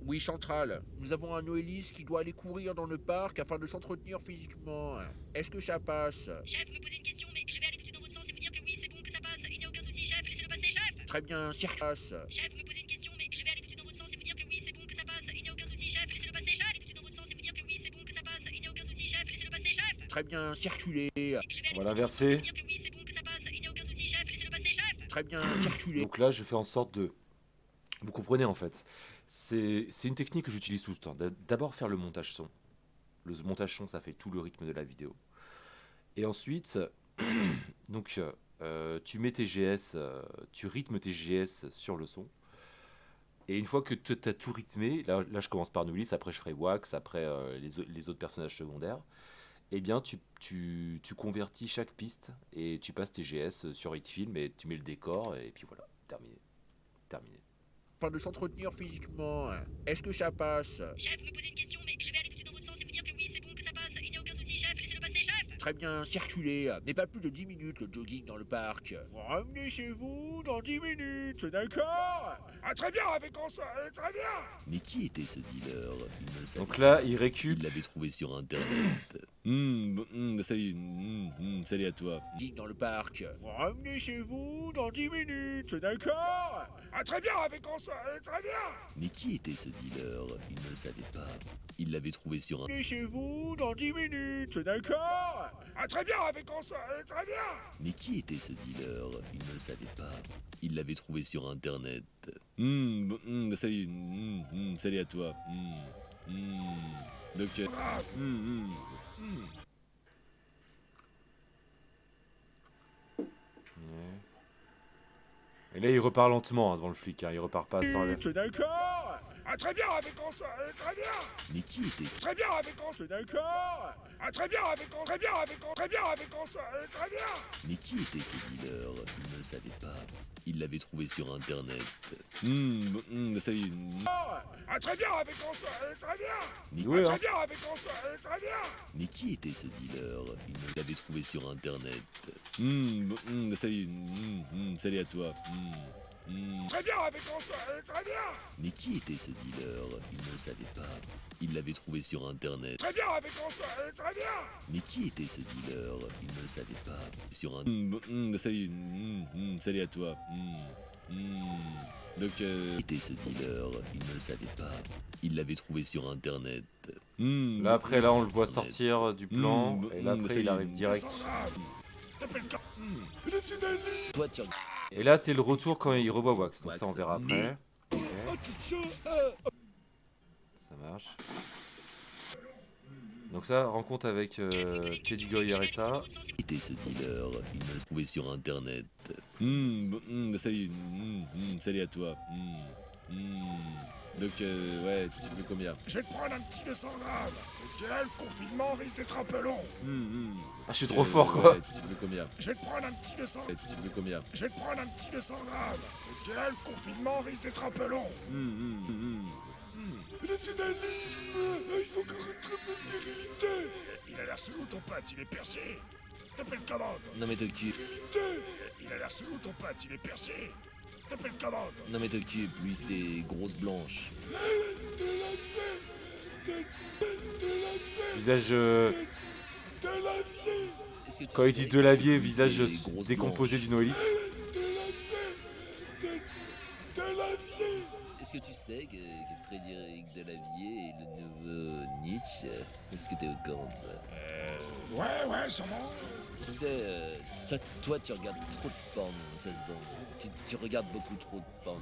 oui, Central. Nous avons un noveliste qui doit aller courir dans le parc afin de s'entretenir physiquement. Est-ce que ça passe? Chef, vous me posez une question, mais je vais aller tout de suite dans votre sens et vous dire que oui, c'est bon, que ça passe. Il n'y a aucun souci, chef, laissez-le passer, chef. Très bien, circulasse. Chef, vous me posez une question, mais je vais aller tout de suite dans votre sens et vous dire que oui, c'est bon, que ça passe. Il n'y a aucun souci, chef, laissez-le passer, chef. Allez tout de suite dans votre sens et vous dire que oui, c'est bon, que ça passe. Il n'y a aucun souci, chef, laissez-le passer, chef. Très bien, circuler. Je vais aller On va tout de suite dans votre l'inverser. sens et vous dire que oui, c'est bon, que ça passe. Il n'y a aucun souci, chef, laissez-le passer, chef. Très bien, circuler. Donc là, je fais en sorte de... Vous comprenez, en fait. C'est une technique que j'utilise tout le temps. D'abord, faire le montage son. Le montage son, ça fait tout le rythme de la vidéo. Et ensuite, donc, tu mets tes GS, tu rythmes tes GS sur le son. Et une fois que tu as tout rythmé, là je commence par Noulis, après je ferai Wax, après les autres personnages secondaires. Eh bien, tu convertis chaque piste et tu passes tes GS sur Hitfilm et tu mets le décor et puis voilà, terminé. Terminé. Pas de s'entretenir physiquement. Est-ce que ça passe? Chef, vous me posez une question, mais je vais aller tout de suite dans votre sens et vous dire que oui, c'est bon, que ça passe. Il n'y a aucun souci, chef, laissez-le passer, chef. Très bien, circulez, mais pas plus de 10 minutes le jogging dans le parc. Vous ramenez chez vous dans 10 minutes, d'accord? Ah très bien, avec on très bien. Mais qui était ce dealer? Il ne le savait Donc pas. là, il Il récupère. l'avait trouvé sur internet. Salut, salut à toi. Jogging dans le parc. Vous ramenez chez vous dans 10 minutes, d'accord? Ah très bien, avec on très bien. Mais qui était ce dealer? Il ne le savait pas. Il l'avait trouvé sur Ramenez chez vous dans 10 minutes, d'accord? Ah très bien, avec on très bien. Mais qui était ce dealer? Il ne le savait pas. Il l'avait trouvé sur internet. Salut, salut à toi. Donc, Et là, il repart lentement devant le flic, hein. Il repart pas sans. D'accord? Ah très bien, avec on très bien. mais qui était ce Très bien, avec on d'accord? Ah très bien, avec on très bien, avec on très bien, avec on très bien. Mais qui était ce dealer? Il ne le savait pas. Il l'avait trouvé sur internet. Salut. Ah très bien, avec on très bien. Mais, Ouais, Très hein. bien, avec on très bien. mais qui était ce dealer? Il l'avait trouvé sur internet. Salut. Salut à toi. Très bien, avec on très bien. Mais qui était ce dealer? Il ne le savait pas. Il l'avait trouvé sur internet. Très bien, avec on très bien. Mais qui était ce dealer? Il ne le savait pas. Sur un. Salut. Salut à toi. Donc, qui était ce dealer? Il ne le savait pas. Il l'avait trouvé sur internet. Là, après, là, on le voit sortir du plan. Et là, après, il arrive direct. T'appelles quand? Laissez d'aller. Toi, tu Et là, c'est le retour quand il revoit Wax. Donc, ça, on Wax. verra après. Ok, Attention, ça marche. Donc, ça, rencontre avec Teddy Goy RSA. Qui était ce dealer? Il ne le trouvait sur internet. Salut. Salut à toi. Donc, ouais, tu veux combien? je vais te prendre un petit 200 grammes. Parce que là, le confinement risque d'être un peu long. Ah, je suis trop fort, quoi. Ouais, tu veux combien? Je vais te prendre un petit 200. Tu veux combien? Je vais te prendre un petit 200 grammes. Parce que là, le confinement risque d'être un peu long. Le nationalisme, il faut qu'on rattrape notre virilité. Il a l'air chelou, ton pote, il est perché. T'appelles commande. Non mais t'occupe. Virilité. Il a l'air chelou, ton pote, il est perché. T'appelles commande. Non mais t'occupe, lui c'est grosse blanche. De la vie. De la vie. Visage. De la vie. Est-ce que tu Quand il sais dit Delavier, que lui, visage c'est grosse décomposé blanche? du noéliste. De la vie. De la vie. Est-ce que tu sais que Frédéric Delavier est le nouveau Nietzsche? Est-ce que t'es au courant de ça? Ouais, sûrement. Tu sais, toi tu regardes trop de porno, ça se vend. Tu regardes beaucoup trop de porno.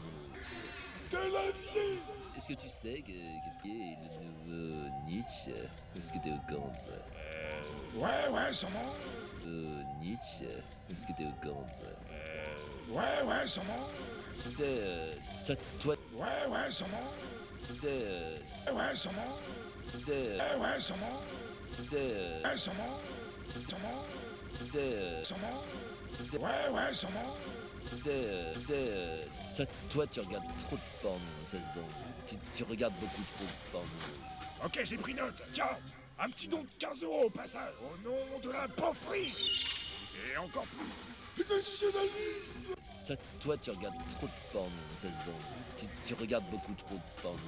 De la vie. Est-ce que tu sais que Frédéric est le nouveau Nietzsche? Est-ce que t'es au courant de ça? Ouais, sûrement. Nietzsche? Est-ce que t'es au courant de ça? Ouais, sûrement. Tu sais, toi, Ouais, sûrement. tu sais, Ouais, sûrement. tu sais, Ouais, sûrement. tu sais, Ouais, sûrement. Sûrement. tu sais, Sûrement. tu sais, Ouais, sûrement. toi tu regardes trop de porno, ça se vend. Tu regardes beaucoup trop de porno. Ok, j'ai pris note. Tiens, un petit don de 15 € au passage, au nom de la pauvrerie. Et encore plus. Nationalisme. Toi tu regardes trop de porno, ça se vend. Tu regardes beaucoup trop de porno.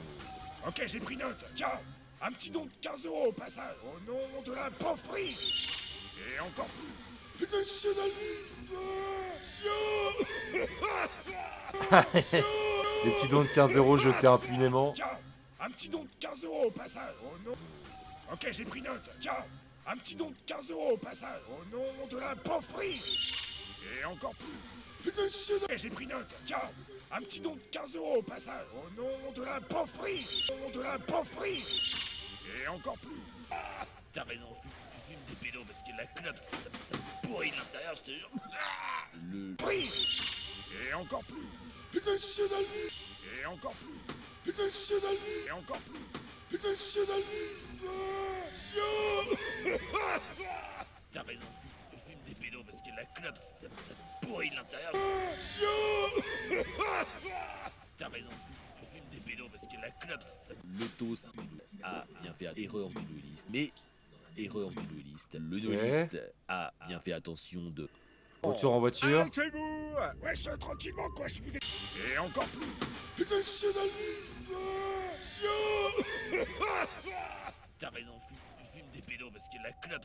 Ok, j'ai pris note. Tiens, un petit don de 15 € au passage, au nom de la pauvrerie. Et encore plus. Nationalisme. Des petits dons de 15 € jetés impunément. Tiens, un petit don de 15 € au passage, au nom... Ok, j'ai pris note. Tiens, un petit don de 15 € au passage, au nom de la pauvrerie. Et encore plus. Ok, j'ai pris note. Tiens, un petit don de 15 € au passage, au nom de la pauvrerie. Au nom de la pauvrerie. Et encore plus. T'as raison, fume des pédos parce que la clope, ça me pourrit de l'intérieur, je te jure. Le... Prix. Et encore plus. Nationalisme. Et encore plus. Nationalisme. Et encore plus. Nationalisme. T'as raison, fume des pédos parce que la clope, ça me pourrit de l'intérieur. T'as raison, fume des pédos parce que la clope, ça... L'autos a bien fait erreur du dueliste, mais erreur du dueliste. Le dueliste a bien fait attention de... Retour en voiture. Arrêtez-vous. Wesh, tranquillement, quoi, je vous ai... Et encore plus. Nationalisme. T'as raison, fume des pédos parce que la clope...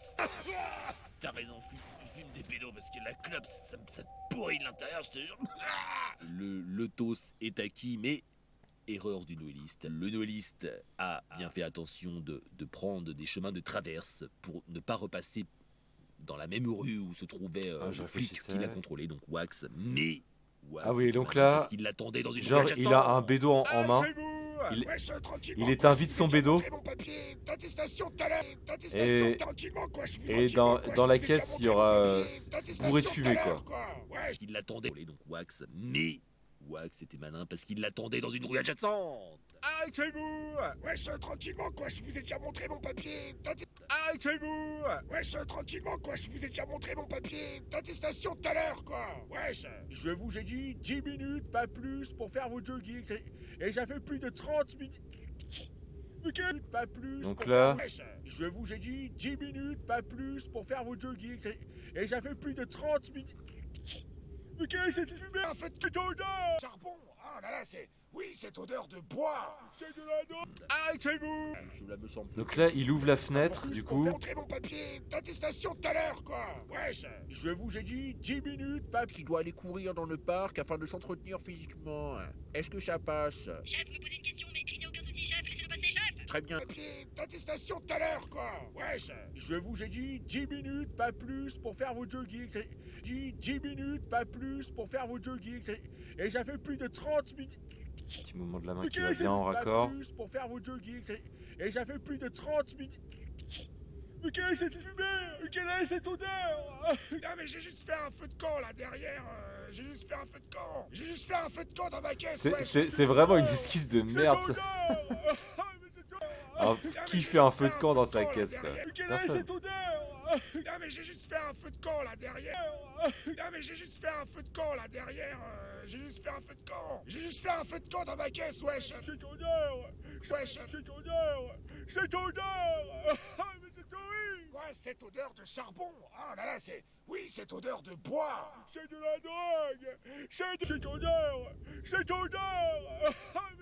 T'as raison, fume des pédos parce que la clope, ça te pourrit de l'intérieur, je te jure. Le toast est acquis, mais erreur du dueliste. Le dueliste a bien fait attention de prendre des chemins de traverse pour ne pas repasser dans la même rue où se trouvait je le flic réfléchissais. qui l'a contrôlé, donc Wax. Mais Wax Ah oui, était donc malin là, parce qu'il l'attendait dans une Genre, rue il a un bédo en main. Arrêtez-vous. Il- Wesh, tranquillement, il quoi, éteint vite je son vous ai déjà bédo. montré mon papier d'attestation tout à l'heure. D'attestation, Et- tranquillement, quoi, je vous et tranquillement, dans- quoi, dans je la vous ai déjà caisse, il y montré mon aura, papier bourré de d'attestation fumée, tout à l'heure, quoi. Ouais. Il l'attendait, donc Wax. Mais Wax était malin parce qu'il l'attendait dans une rue adjacente. Arrêtez-vous. Wesh, tranquillement, quoi, je vous ai déjà montré mon papier Arrêtez-vous. Wesh, tranquillement, quoi, je vous ai déjà montré mon papier d'attestation tout à l'heure, quoi. Wesh. Je vous ai dit 10 minutes, pas plus, pour faire vos jogging. Et ça fait plus de 30 minutes. Ok, pas plus. Donc pour là- faire- Wesh, je vous ai dit 10 minutes, pas plus, pour faire vos jogging. Et ça fait plus de 30 minutes. Ok, c'est fumé. En fait, quelle odeur. Charbon. Ah là là, c'est... Oui, cette odeur de bois. C'est de la odeur. Arrêtez-vous. Cela me semble. Donc là, il ouvre la fenêtre, Plus du pour coup. montrer mon papier d'attestation tout à l'heure, quoi. Wesh. Je vous ai dit 10 minutes, pas... Qui doit aller courir dans le parc afin de s'entretenir physiquement. Est-ce que ça passe? Chef, vous me posez une question, mais il n'y a aucun souci, chef, laissez-le passer, chef. Très bien. Papier d'attestation tout à l'heure, quoi. Wesh. Je vous ai dit 10 minutes, pas plus, pour faire vos jogging. Dit 10 minutes, pas plus, pour faire vos jogging. Et ça fait plus de 30 minutes. Petit mouvement de la main Ok, qui va c'est bien en pas raccord. plus pour faire vos jogging. Et ça fait plus de 30 minutes. Ok, c'est fumé. Quelle est cette odeur? Non mais j'ai juste fait un feu de camp là derrière. J'ai juste fait un feu de camp. J'ai juste fait un feu de camp dans ma caisse. Ouais, C'est vraiment une esquisse de merde, ça. Alors, qui fait un feu de camp dans sa caisse, quoi? Quelle est Personne. cette odeur? Non mais j'ai juste fait un feu de camp là derrière. Non mais j'ai juste fait un feu de camp là derrière. J'ai juste fait un feu de camp. J'ai juste fait un feu de camp dans ma caisse, wesh. Cette odeur. Wesh. Cette odeur. Cette odeur. Mais c'est horrible. Ouais, cette odeur de charbon. Ah là là, c'est... Oui, cette odeur de bois. C'est de la drogue. Cette odeur. Cette odeur. Mais c'est horrible.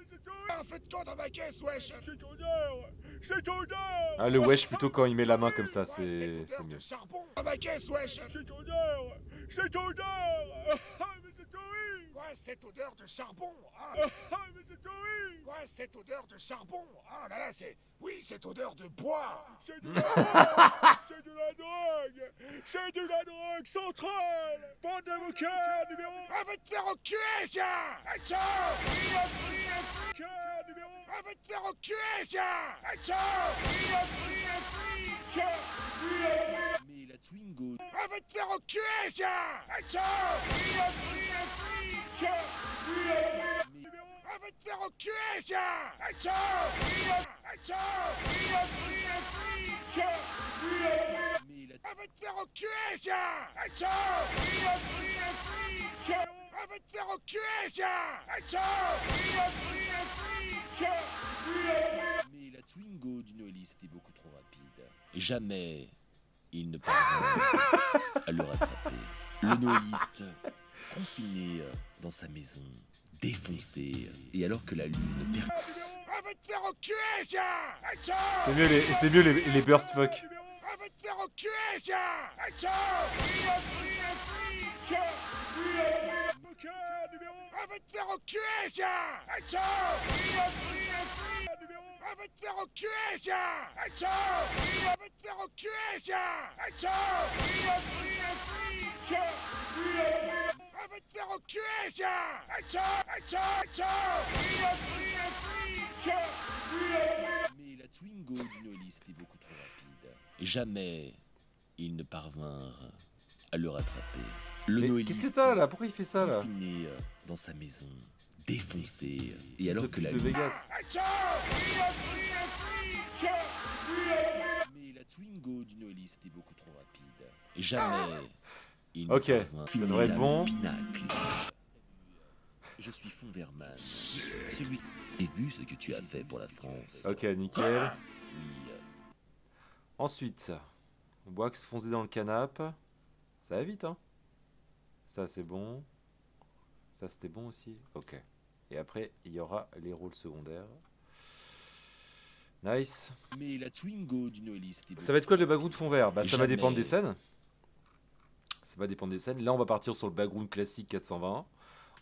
Un feu de camp dans ma caisse, wesh. Cette odeur. Cette odeur. Ah, le wesh, plutôt quand il met la main comme ça, Ouais, cette c'est odeur mieux. de charbon dans ma caisse, wesh. Cette odeur. Cette odeur. Mais c'est horrible. Ouais, cette odeur de charbon. Mais c'est horrible. Ouais, cette odeur de charbon. Ah là là, c'est... Oui, cette odeur de bois. C'est de la drogue. C'est de la drogue. C'est de la drogue centrale. Bande d'avocats numéro... Ah, va te faire enculer, ça. Attention. Avocat numéro... Ah, va te faire enculer, ça. Mais la Twingo. Ah, va te faire enculer, ça. Attention. Ah, va te faire enculer, ça. Attention. Mais la Ah, va te faire enculer, ça. Attention. Ah, va te faire enculer, ça. Mais la Twingo du Noëlis était beaucoup trop rapide. Jamais il ne parvint à le rattraper. Le Noëliste, confiné dans sa maison, défoncé, et alors que la lune percute. Ah, va te faire enculer, ça. Attention. C'est mieux les burst fuck. Ah, va te faire enculer, ça. Attention. Ah, va te faire enculer, ça. Attention. Ah, va te faire enculer, ça. Attention. Ah, va te faire enculer, ça. Attention. Ah, va te faire enculer, ça. Attention. Mais la Twingo du Noëlis était beaucoup trop rapide. Jamais ils ne parvinrent à le rattraper. Le Mais noéliste, qu'est-ce que t'as là? Pourquoi il fait ça là? confiné dans sa maison, défoncé, et Fils alors de que la pute de lune... Vegas. Mais la Twingo du noéliste était beaucoup trop rapide. Jamais il ne Ok, parvint ça devrait être à bon. le pinacle. Je suis Fonverman, celui qui a vu ce que tu as fait pour la France. Ok, nickel. Oui, Ensuite, wax foncé dans le canapé. Ça va vite, hein. Ça, c'est bon. Ça, c'était bon aussi. Ok. Et après, il y aura les rôles secondaires. Nice. mais la Twingo du noéliste était Ça va être quoi le background fond vert? Bah, ça va Jamais. dépendre des scènes. Ça va dépendre des scènes. Là, on va partir sur le background classique 420.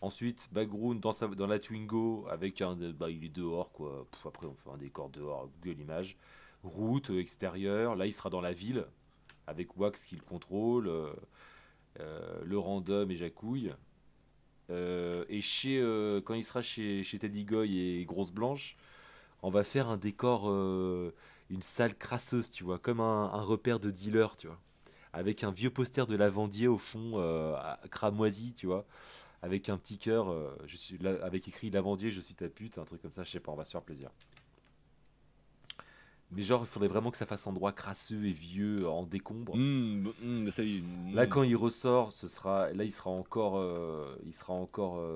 Ensuite, background dans la Twingo avec bah, il est dehors quoi. Après, on fait un décor dehors, Google Images. Route extérieure. Là, il sera dans la ville avec Wax qui le contrôle. Le random et Jacouille. Et quand il sera chez Teddy Goy et Grosse Blanche, on va faire un décor, une salle crasseuse, tu vois, comme un repère de dealer, tu vois, avec un vieux poster de Lavandier au fond, cramoisi, tu vois, avec un petit cœur, avec écrit Lavandier, je suis ta pute, un truc comme ça, je sais pas, on va se faire plaisir. Mais genre, il faudrait vraiment que ça fasse endroit crasseux et vieux, en décombre. Là, quand il ressort, là, il sera encore,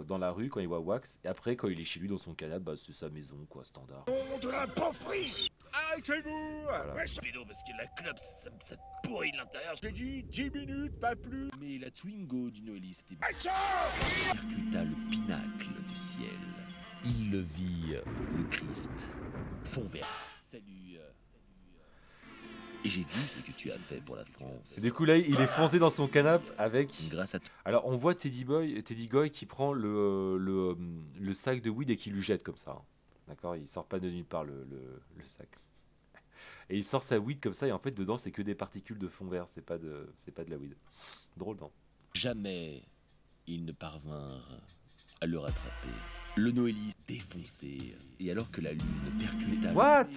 dans la rue quand il voit Wax. Et après, quand il est chez lui dans son canapé, bah, c'est sa maison, quoi, standard. Nom de la pauvrerie. Arrêtez-vous. Voilà. Wesh, Pédo, parce que la clope, ça te pourrit de l'intérieur. Je t'ai dit 10 minutes, pas plus. Mais la Twingo du noéliste était Aïcha. percuta le pinacle du ciel. Il le vit, le Christ, fond vert. Salut. Et j'ai vu ce que tu as fait pour la France. Et du coup, là, il est foncé dans son canapé avec... Grâce à toi. Alors, on voit Teddy Goy qui prend le sac de weed et qui lui jette comme ça. Hein. D'accord? Il sort pas de nulle part le sac. Et il sort sa weed comme ça, et en fait, dedans, c'est que des particules de fond vert, c'est pas de la weed. Drôle, non? Jamais ils ne parvinrent à le rattraper. Le noéliste défoncé, et alors que la lune percuta... What? le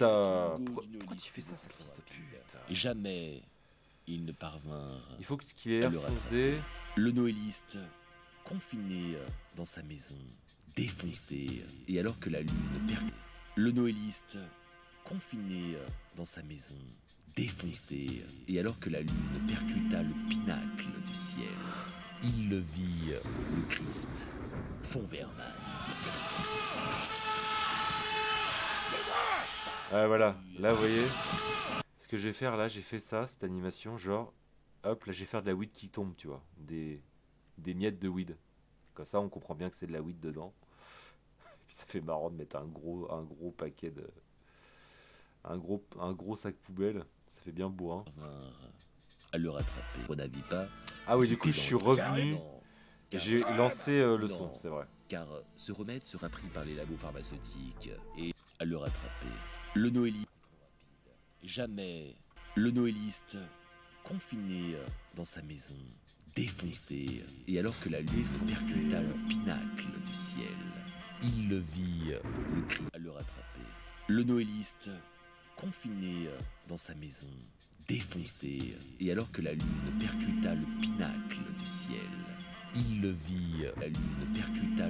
Twingo Pourquoi du noéliste tu fais ça, était sale fils de rapide. pute? Jamais ils ne parvinrent Il faut qu'il ait l'air Le foncé. Le noéliste, confiné dans sa maison, défoncé, et alors que la lune percuta... Le noéliste, confiné dans sa maison, défoncé, et alors que la lune percuta le pinacle du ciel, il le vit, le Christ, Fonverman. Voilà, là, vous voyez. Ce que je vais faire, là, j'ai fait ça, cette animation, genre... Hop, là, je vais faire de la weed qui tombe, tu vois. Des miettes de weed. Comme ça, on comprend bien que c'est de la weed dedans. Puis ça fait marrant de mettre un gros paquet de... Un gros sac poubelle. Ça fait bien bourrin. À le rattraper. On n'avis pas. Ah oui, du coup, je suis revenu. Non, Et car- j'ai lancé le Non. son, c'est vrai. car ce remède sera pris par les labos pharmaceutiques et à le rattraper. Le noéliste, jamais le noéliste, confiné dans sa maison, défoncé, et alors que la lune percuta le pinacle du ciel, il le vit, le Christ, à le rattraper. Le noéliste, confiné dans sa maison, défoncé, et alors que la lune percuta le pinacle du ciel, il le vit, la lune percuta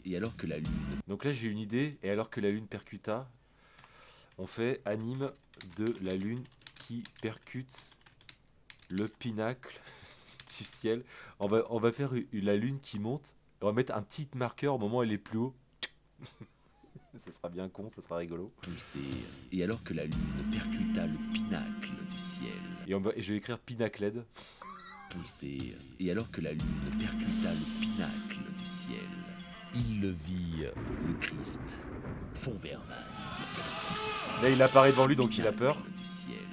et alors que la lune... Donc là, j'ai une idée. Et alors que la lune percuta, on fait anime de la lune qui percute le pinacle du ciel. On va faire la lune qui monte. On va mettre un petit marqueur au moment où elle est plus haut. Ça sera bien con, ça sera rigolo. foncé, et alors que la lune percuta le pinacle du ciel, Et je vais écrire pinacled. foncé, et alors que la lune percuta le pinacle du ciel, il le vit, le Christ, Fonverman. Là, il apparaît devant lui, donc il a peur. Pinacle du ciel,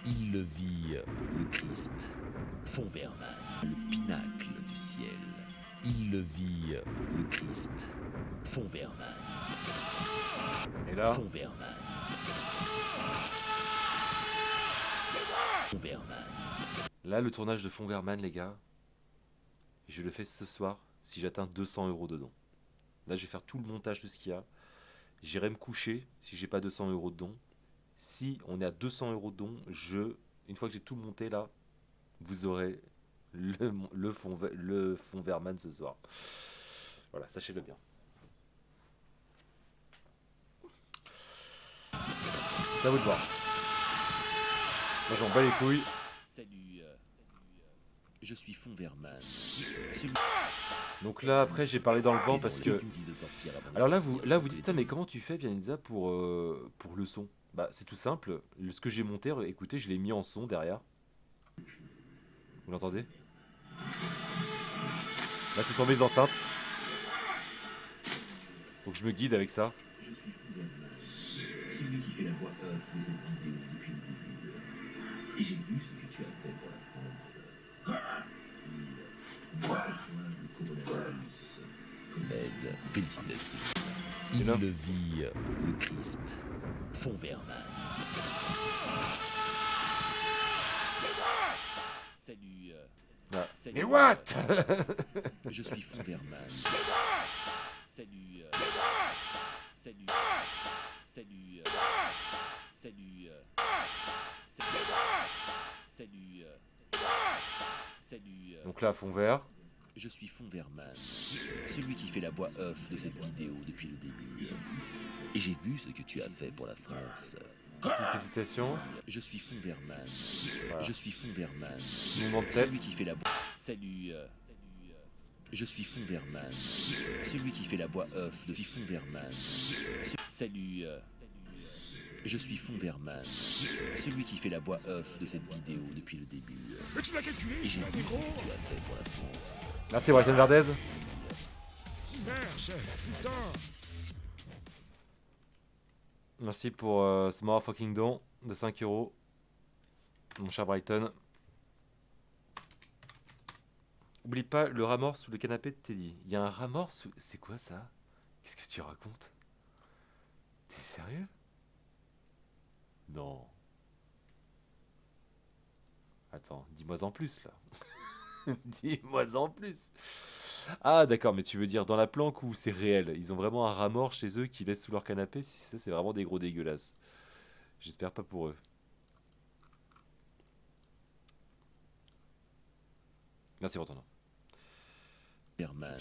il le vit, le Christ, Fonverman. Le pinacle du ciel, il le vit, le Christ, Fonverman. Et là, Fonverman. Fonverman. là, le tournage de Fonverman, les gars, je le fais ce soir si j'atteins 200 € de dons. Là, je vais faire tout le montage de ce qu'il y a. J'irai me coucher si j'ai pas 200 € de dons. Si on est à 200 € de dons, je une fois que j'ai tout monté là, vous aurez le fond Verman ce soir. Voilà, sachez-le bien. C'est à vous de voir. Moi j'en bats les couilles. Salut, je suis Fond Verman. Donc là après j'ai parlé dans le vent parce que... Alors là vous dites, ah, mais comment tu fais Pianisa pour le son? Bah c'est tout simple, ce que j'ai monté, écoutez, je l'ai mis en son derrière. Vous l'entendez? Là c'est sur mes enceintes. Faut que je me guide avec ça. Celui qui fait la voix off de cette vidéo depuis le début. Et j'ai vu ce que tu as fait pour la France. Grâce à toi, le coronavirus. Comède, félicitations. Il le vit. Le Christ. Fond Verman. Salut. Ah. Salut. Mais what? Je suis Fond Verman. Salut. Salut. Salut. Salut. Salut. Salut. Donc là fond vert. Je suis Fond Verman, celui qui fait la voix off de cette vidéo depuis le début. Et j'ai vu ce que tu as fait pour la France. Petite hésitation. Je suis Fond Verman. Voilà. Je suis Fond Verman, Petit mouvement de tête. celui qui fait la voix. Salut. Je suis Fond Verman, celui qui fait la voix off de Fond Verman. Salut. Je suis Fond Verman, celui qui fait la voix off de cette vidéo depuis le début. Mais tu l'as calculé, Et j'ai c'est un vu ce gros. que tu as fait pour la France. Merci Brian Verdez. Cyber, chef, putain. Merci pour ce motherfucking don de 5 €. Mon cher Brighton. Oublie pas le rat mort sous le canapé de Teddy. Il y a un rat mort sous... C'est quoi ça? Qu'est-ce que tu racontes? T'es sérieux? Non. Attends, dis-moi en plus là. Dis-moi en plus. Ah d'accord, mais tu veux dire dans la planque où c'est réel? Ils ont vraiment un rat mort chez eux qui laisse sous leur canapé? Si ça, c'est vraiment des gros dégueulasses. J'espère pas pour eux. Merci pour ton nom. Verman,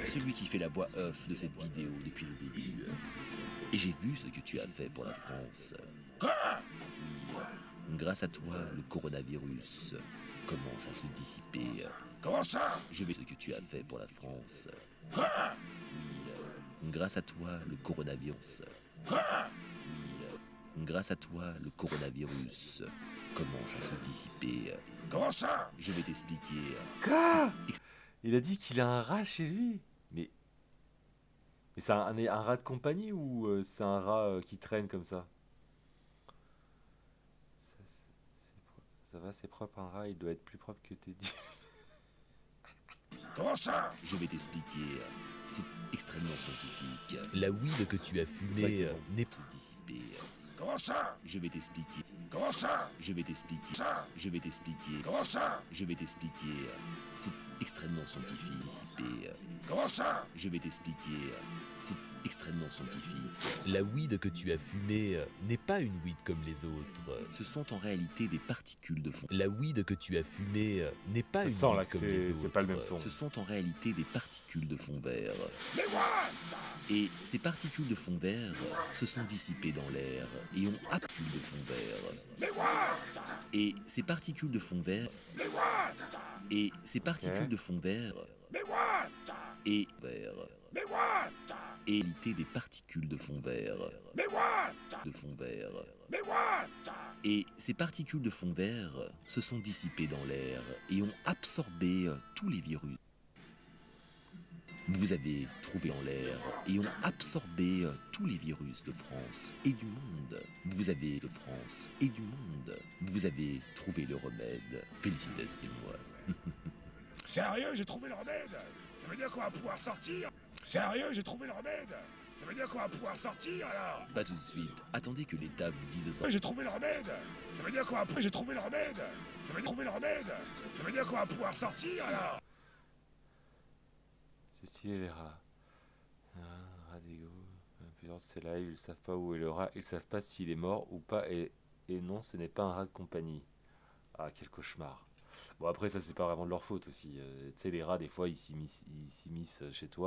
celui qui fait la voix off de cette vidéo depuis le début. Et j'ai vu ce que tu as fait pour la France. Grâce à toi, le coronavirus commence à se dissiper. Comment ça? Je vais ce que tu as fait pour la France. Grâce à toi, le coronavirus. Grâce à toi, le coronavirus commence à se dissiper. Comment ça? Je vais t'expliquer. Quoi? Il a dit qu'il a un rat chez lui. Mais c'est un rat de compagnie ou c'est un rat qui traîne comme ça? Ça va, c'est propre un rat, il doit être plus propre que Teddy. Comment ça? Je vais t'expliquer. C'est extrêmement scientifique. La weed que tu as fumée n'est Se dissiper. Comment ça? Je vais t'expliquer. Comment ça? Je vais t'expliquer. Ça? Je vais t'expliquer. Comment ça? Je vais t'expliquer. C'est extrêmement scientifique. Dissiper. Comment ça? Je vais t'expliquer. C'est extrêmement scientifique. La weed que tu as fumée n'est pas une weed comme les autres. Ce sont en réalité des particules de fond. La weed que tu as fumée n'est pas Ça une sent weed là que comme les autres. c'est pas le même son. Ce sont en réalité des particules de fond vert. Mais what? Et ces particules de fond vert se sont dissipées dans l'air et ont particules de fond vert. Mais what? Et ces particules de fond vert Mais what? et ces particules Ok. de fond vert Mais what? et vert Mais what? et réalité des particules de fond vert Mais what? de fond vert. Mais what? Et ces particules de fond vert se sont dissipées dans l'air et ont absorbé tous les virus. Vous avez trouvé en l'air et ont absorbé tous les virus de France et du monde. Vous avez de France et du monde. Vous avez trouvé le remède. Félicitations. Sérieux, j'ai trouvé le remède. Ça veut dire qu'on va pouvoir sortir. Sérieux, j'ai trouvé le remède. Ça veut dire qu'on va pouvoir sortir alors. Pas tout de suite. Attendez que l'État vous dise ça. J'ai trouvé le remède. Ça veut dire qu'on va. J'ai trouvé le remède. Ça veut dire trouver le remède. Ça veut dire qu'on va pouvoir sortir alors. C'est stylé les rats. Un rat d'égo. Plusieurs de ces lives, ils savent pas où est le rat. Ils savent pas s'il est mort ou pas. Et non, ce n'est pas un rat de compagnie. Ah, quel cauchemar. Bon, après, ça, c'est pas vraiment de leur faute aussi. Tu sais, les rats, des fois, ils s'immiscent chez toi.